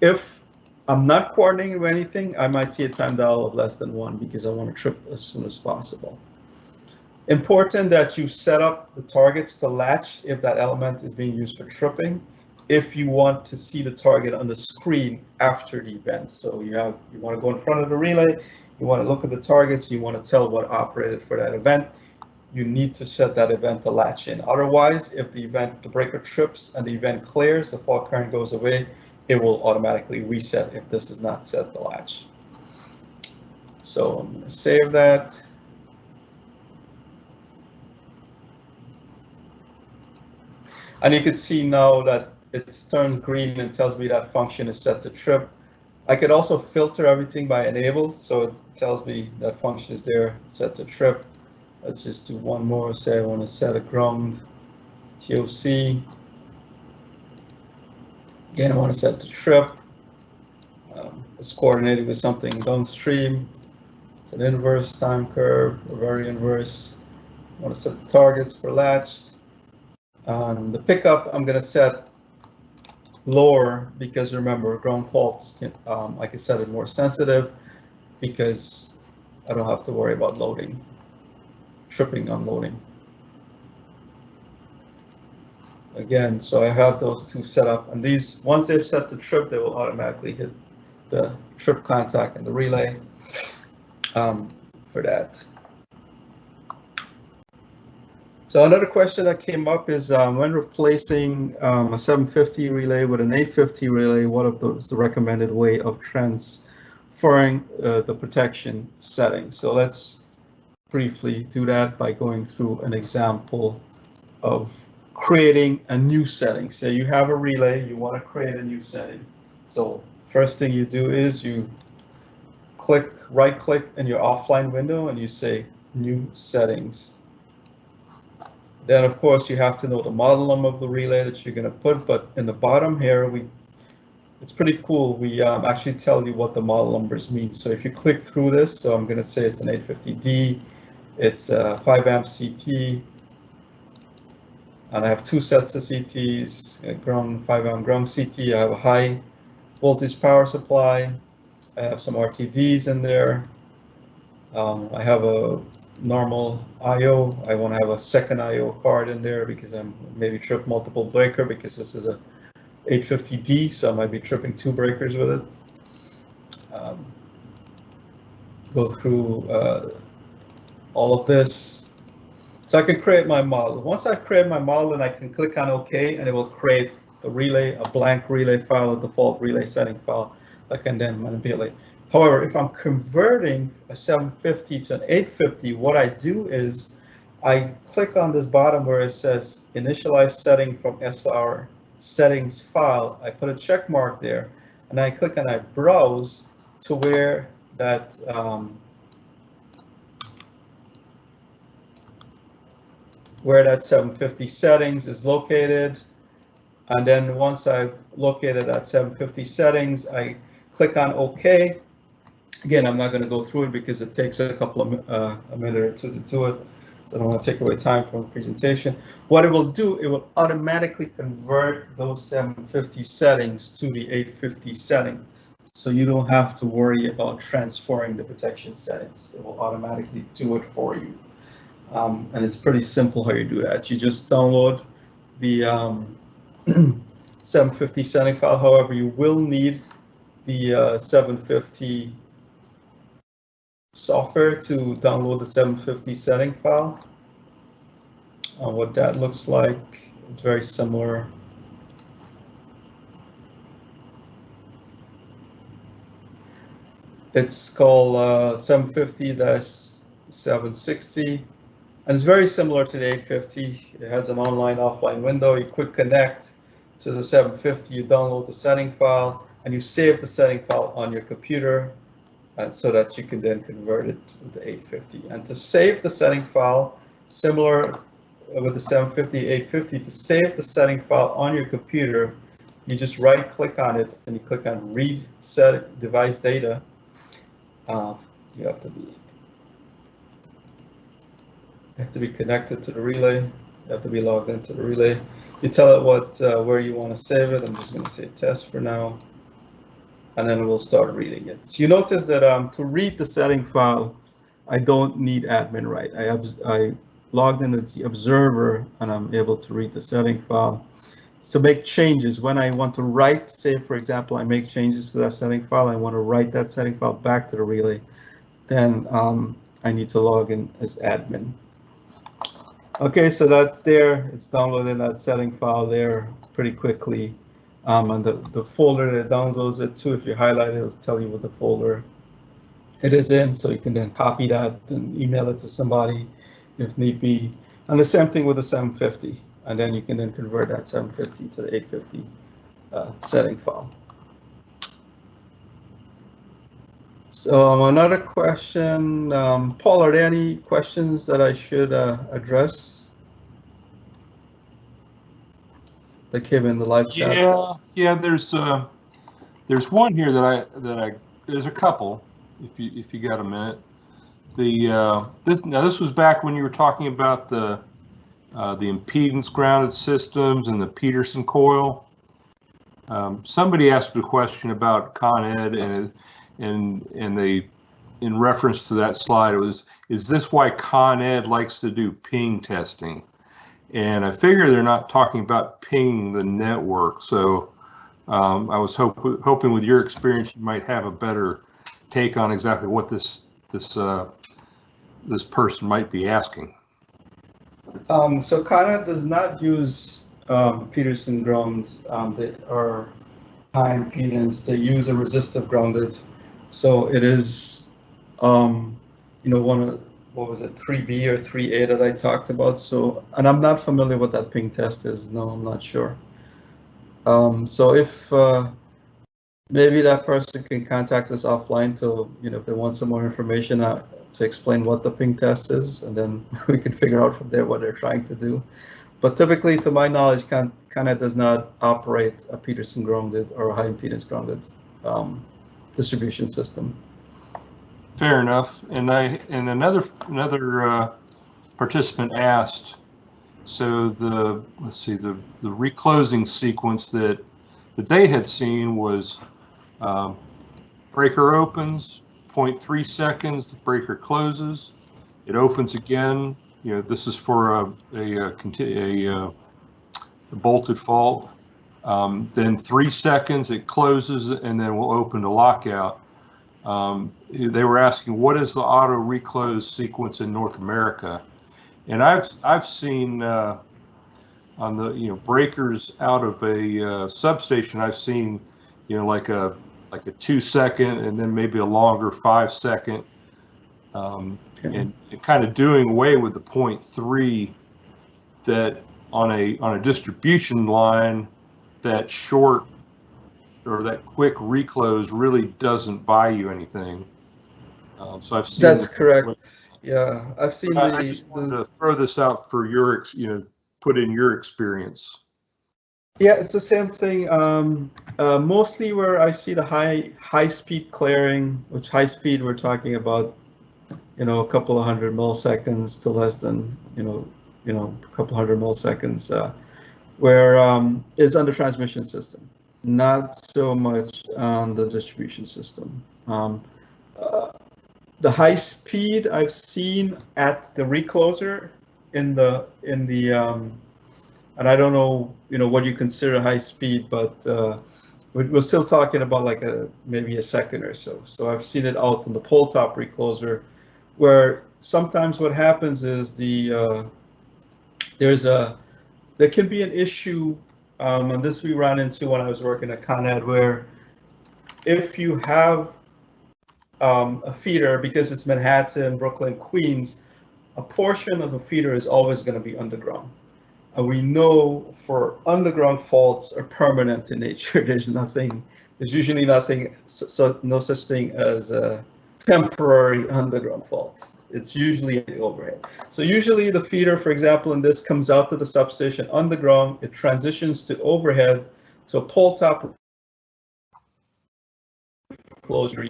If I'm not coordinating with anything, I might see a time dial of less than 1 because I want to trip as soon as possible. Important that you set up the targets to latch if that element is being used for tripping, if you want to see the target on the screen after the event. So you want to go in front of the relay, you want to look at the targets, you want to tell what operated for that event. You need to set that event to latch in. Otherwise, if the breaker trips and the event clears, the fault current goes away, it will automatically reset if this is not set to latch. So I'm going to save that. And you can see now that it's turned green and tells me that function is set to trip. I could also filter everything by enabled, so it tells me that function is there, set to trip. Let's just do one more. Say I want to set a ground TOC. Again, I want to set to trip. It's coordinated with something downstream. It's an inverse time curve, or very inverse. I want to set the targets for latched. On the pickup, I'm going to set lower because remember, ground faults, I can set it more sensitive because I don't have to worry about loading, tripping, unloading. Again, so I have those two set up, and these, once they've set the trip, they will automatically hit the trip contact and the relay for that. So another question that came up is when replacing a 750 relay with an 850 relay, what is the recommended way of transferring the protection settings? So let's briefly do that by going through an example of creating a new setting. So you have a relay, you want to create a new setting. So first thing you do is you right click in your offline window and you say new settings. Then of course you have to know the model number of the relay that you're going to put, but in the bottom here, it's pretty cool. We actually tell you what the model numbers mean. So if you click through this, so I'm going to say it's an 850D, it's a 5 amp CT, and I have 2 sets of CTs, a ground 5 amp ground CT. I have a high voltage power supply. I have some RTDs in there. I have a normal IO. I want to have a second IO card in there because I'm maybe trip multiple breaker because this is a 850D, so I might be tripping 2 breakers with it. Go through all of this. So I can create my model. Once I create my model, then I can click on OK, and it will create a relay, a blank relay file, a default relay setting file that I can then manipulate. However, if I'm converting a 750 to an 850, what I do is I click on this bottom where it says initialize setting from SR settings file. I put a check mark there. and I click and I browse to where that where that 750 settings is located. And then once I've located that 750 settings, I click on OK. Again, I'm not going to go through it because it takes a couple of a minute or two to do it, so I don't want to take away time from the presentation. What it will do, it will automatically convert those 750 settings to the 850 setting, so you don't have to worry about transferring the protection settings. It will automatically do it for you, and it's pretty simple how you do that. You just download the 750 setting file. However, you will need the 750 software to download the 750 setting file. What that looks like, it's very similar. It's called 750-760, and it's very similar to the 850. It has an online offline window. You quick connect to the 750, you download the setting file, and you save the setting file on your computer, and so that you can then convert it to the 850. And to save the setting file, similar with the 750, 850, to save the setting file on your computer, you just right click on it and you click on read set device data. You have to be connected to the relay. You have to be logged into the relay. You tell it what where you want to save it. I'm just going to say test for now, and then we'll start reading it. So you notice that to read the setting file, I don't need admin right. I logged in as the observer, and I'm able to read the setting file. So make changes when I want to write, say for example, I make changes to that setting file, I want to write that setting file back to the relay, then I need to log in as admin. Okay, so that's there. It's downloading that setting file there pretty quickly. And the folder that downloads it too, if you highlight it, it'll tell you what the folder it is in, so you can then copy that and email it to somebody if need be. And the same thing with the 750, and then you can then convert that 750 to the 850 setting file. So another question, Paul, are there any questions that I should address that came in the live chat? Yeah. There's one here there's a couple. If you got a minute. This was back when you were talking about the impedance grounded systems and the Paterson coil. Somebody asked a question about Con Ed, and they, in reference to that slide, it was, is this why Con Ed likes to do ping testing? And I figure they're not talking about pinging the network. So I was hoping with your experience you might have a better take on exactly what this person might be asking. So Con Ed does not use Paterson grounds that are high impedance. They use a resistive grounded. So it is, one of, what was it, 3B or 3A that I talked about. So, and I'm not familiar what that ping test is. No, I'm not sure. So if maybe that person can contact us offline to, if they want some more information to explain what the ping test is, and then we can figure out from there what they're trying to do. But typically, to my knowledge, Con Ed does not operate a Paterson grounded or a high impedance grounded distribution system. Fair enough. And another participant asked, so the reclosing sequence that they had seen was breaker opens, 0.3 seconds, the breaker closes, it opens again. This is for a bolted fault. Then 3 seconds, it closes, and then we'll open the lockout. They were asking, what is the auto reclose sequence in North America? And I've seen on the breakers out of a substation, I've seen like a 2 second and then maybe a longer 5 second, and kind of doing away with the 0.3 that on a distribution line, that short or that quick reclose really doesn't buy you anything. So I've seen That's correct. Yeah, I've seen I just wanted to throw this out for your, put in your experience. Yeah, it's the same thing. Mostly where I see the high speed clearing, which high speed we're talking about, a couple of hundred milliseconds to less than, a couple hundred milliseconds, where is on the transmission system, not so much on the distribution system. The high speed I've seen at the recloser in the and I don't know, what you consider high speed, but we're still talking about like maybe a second or so. So I've seen it out in the pole top recloser, where sometimes what happens is there can be an issue, and this we ran into when I was working at Con Ed, where if you have a feeder, because it's Manhattan, Brooklyn, Queens, a portion of the feeder is always going to be underground. And we know for underground faults are permanent in nature. There's usually nothing, no such thing as a temporary underground fault. It's usually the overhead. So usually the feeder, for example, in this comes out to the substation underground, it transitions to overhead to a pole top closure.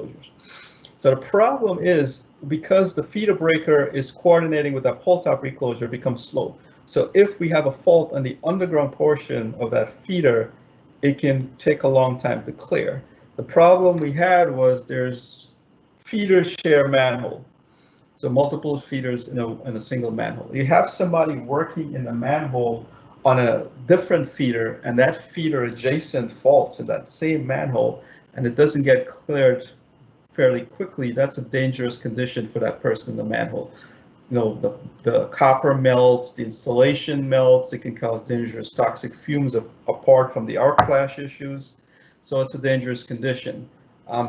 So the problem is, because the feeder breaker is coordinating with that pole top reclosure, it becomes slow. So if we have a fault on the underground portion of that feeder, it can take a long time to clear. The problem we had was there's feeders share manhole. So multiple feeders in a single manhole. You have somebody working in a manhole on a different feeder, and that feeder adjacent faults in that same manhole, and it doesn't get cleared fairly quickly. That's a dangerous condition for that person in the manhole. The copper melts, the insulation melts, it can cause dangerous toxic fumes apart from the arc flash issues. So it's a dangerous condition.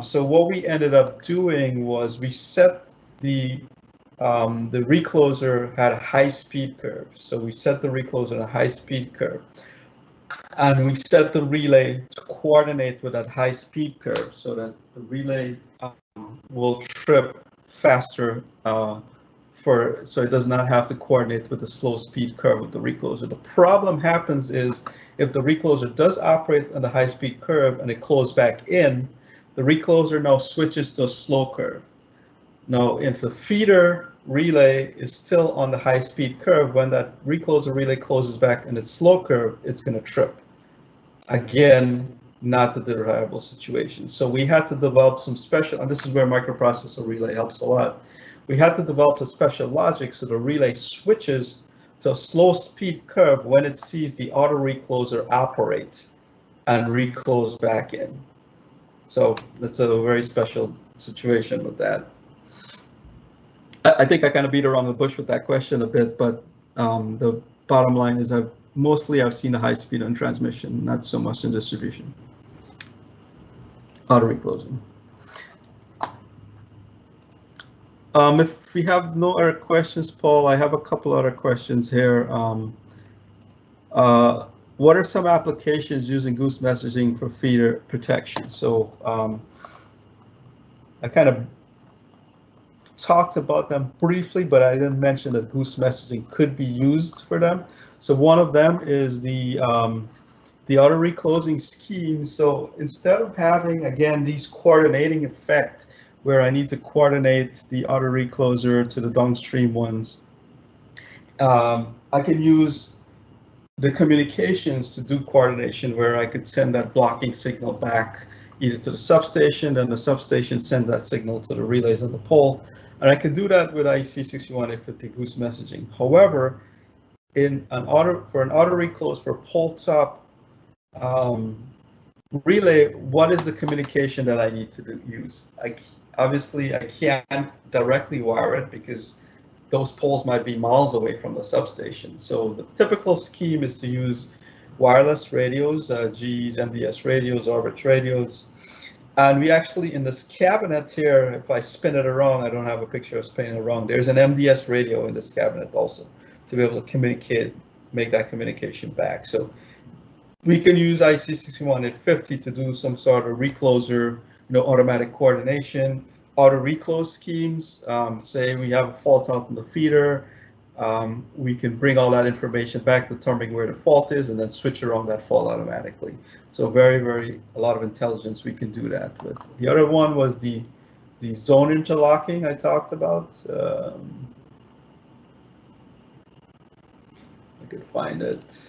So what we ended up doing was we set the recloser had a high speed curve. So we set the recloser in a high speed curve. And we set the relay to coordinate with that high speed curve so that the relay will trip faster so it does not have to coordinate with the slow speed curve of the recloser. The problem happens is if the recloser does operate on the high speed curve and it closes back in, the recloser now switches to a slow curve. Now, if the feeder relay is still on the high speed curve, when that recloser relay closes back in its slow curve, it's going to trip. Again, not the desirable situation. So we had to develop some special, and this is where microprocessor relay helps a lot. We had to develop a special logic so the relay switches to a slow speed curve when it sees the auto recloser operate and reclose back in. So that's a very special situation with that. I think I kind of beat around the bush with that question a bit, but the bottom line is I've seen the high speed on transmission, not so much in distribution. Auto reclosing. If we have no other questions, Paul, I have a couple other questions here. What are some applications using goose messaging for feeder protection? So I kind of talked about them briefly, but I didn't mention that goose messaging could be used for them. So one of them is the auto reclosing scheme. So instead of having, again, these coordinating effect where I need to coordinate the auto recloser to the downstream ones, I can use the communications to do coordination where I could send that blocking signal back either to the substation, then the substation sends that signal to the relays on the pole. And I can do that with IEC61850 goose messaging. However, for an auto reclose for pole top relay, what is the communication that I need to use? Obviously, I can't directly wire it because those poles might be miles away from the substation. So the typical scheme is to use wireless radios, GE's MDS radios, Orbit radios. And we actually, in this cabinet here, if I spin it around, I don't have a picture of spinning it around, there's an MDS radio in this cabinet also to be able to communicate, make that communication back. So We can use IC 61850 to do some sort of recloser, automatic coordination, auto reclose schemes. Say we have a fault out in the feeder, we can bring all that information back, determine where the fault is, and then switch around that fault automatically. So a lot of intelligence we can do that with. The other one was the zone interlocking I talked about. I could find it.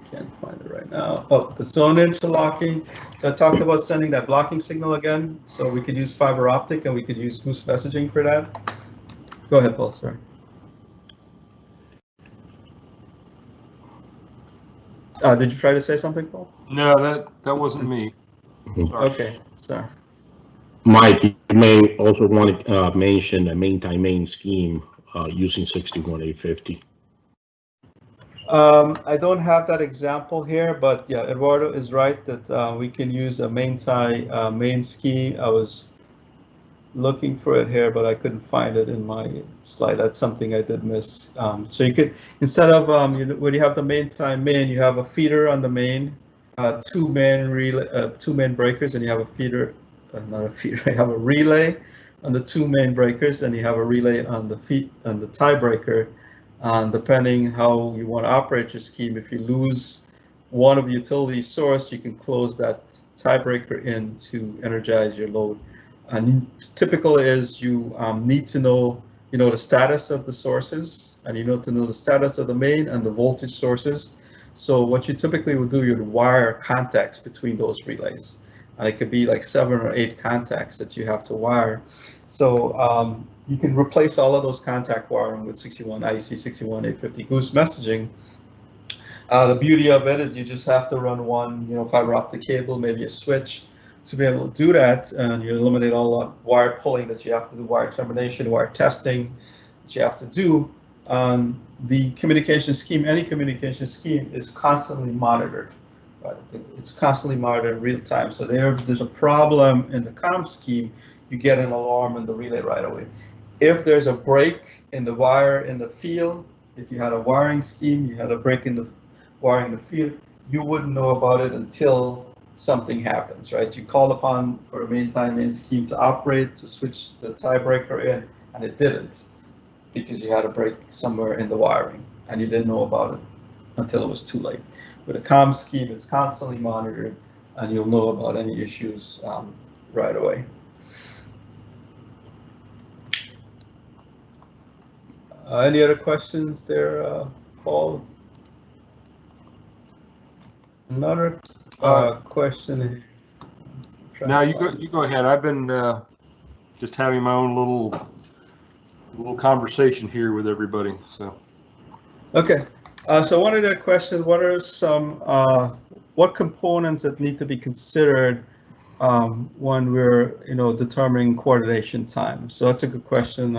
Can't find it right now. Oh, the zone interlocking. So I talked about sending that blocking signal again. So we could use fiber optic and we could use boost messaging for that. Go ahead, Paul. Sorry. Did you try to say something, Paul? No, that wasn't me. Sorry. Okay, sorry. Mike, you may also want to mention a main time main scheme using 61850. I don't have that example here, but yeah, Eduardo is right that we can use a main tie main scheme. I was looking for it here, but I couldn't find it in my slide. That's something I did miss. So you could, instead of when you have the main tie main, you have a feeder on the main, two main breakers, and you have a feeder, not a feeder. You have a relay on the two main breakers, and you have a relay on the tie breaker. Depending how you want to operate your scheme, if you lose one of the utility source, you can close that tiebreaker in to energize your load. And typical is you need to know, the status of the sources, and you need to know the status of the main and the voltage sources. So what you typically would do, you'd wire contacts between those relays, and it could be like 7 or 8 contacts that you have to wire. So you can replace all of those contact wiring with IC 61850 boost messaging. The beauty of it is you just have to run one, fiber optic cable, maybe a switch to be able to do that, and you eliminate all the wire pulling that you have to do, wire termination, wire testing that you have to do. The communication scheme, any communication scheme, is constantly monitored. Right? It's constantly monitored in real time. So if there's a problem in the comm scheme, you get an alarm in the relay right away. If there's a break in the wire in the field, if you had a wiring scheme, you had a break in the wiring in the field, you wouldn't know about it until something happens, right? You call upon for a main time main scheme to operate, to switch the tiebreaker in, and it didn't, because you had a break somewhere in the wiring, and you didn't know about it until it was too late. With a comm scheme, it's constantly monitored, and you'll know about any issues right away. Any other questions there, Paul? Another question. Now you go ahead. I've been just having my own little conversation here with everybody. So. Okay. So one of the questions: what are some what components that need to be considered when we're determining coordination time? So that's a good question.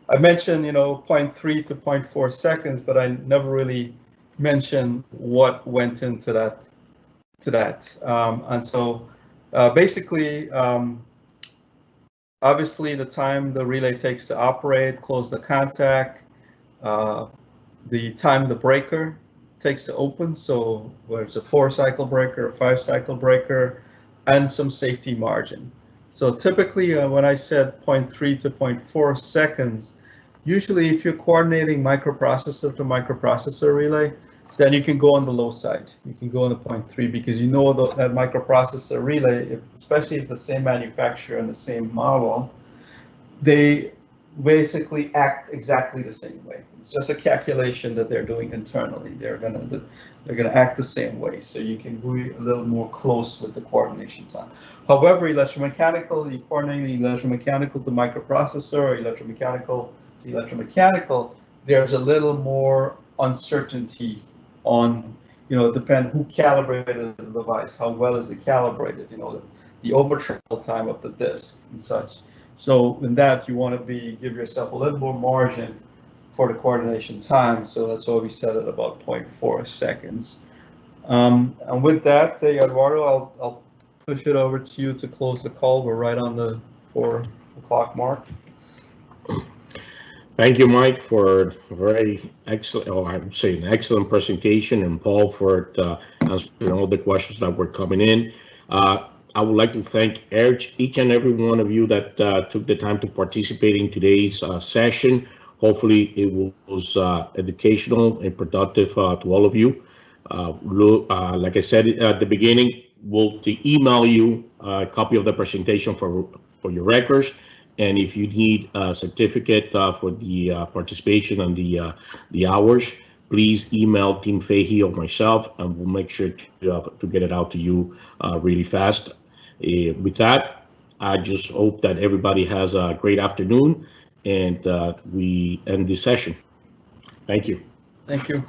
I mentioned 0.3 to 0.4 seconds, but I never really mentioned what went into that. And so basically, obviously the time the relay takes to operate, close the contact, the time the breaker takes to open, so whether it's a 4-cycle breaker, a 5-cycle breaker, and some safety margin. So typically when I said 0.3 to 0.4 seconds, usually if you're coordinating microprocessor to microprocessor relay, then you can go on the low side. You can go on the 0.3 because that microprocessor relay, especially if the same manufacturer and the same model, they basically act exactly the same way. It's just a calculation that they're doing internally. They're gonna act the same way, so you can be a little more close with the coordination time. However, electromechanical, you coordinating electromechanical to microprocessor or electromechanical to electromechanical, there's a little more uncertainty on, depend who calibrated the device, how well is it calibrated, the overtravel time of the disk and such. So in that, you want to give yourself a little more margin for the coordination time. So that's why we set it about 0.4 seconds. And with that, Eduardo, I'll push it over to you to close the call. We're right on the 4 o'clock mark. Thank you, Mike, for a very excellent, oh, I would say an excellent presentation, and Paul for answering all the questions that were coming in. I would like to thank each and every one of you that took the time to participate in today's session. Hopefully, it was educational and productive to all of you. Like I said at the beginning, we'll email you a copy of the presentation for your records. And if you need a certificate for the participation and the hours, please email Team Fahey or myself, and we'll make sure to get it out to you really fast. With that, I just hope that everybody has a great afternoon, and we end this session. Thank you. Thank you.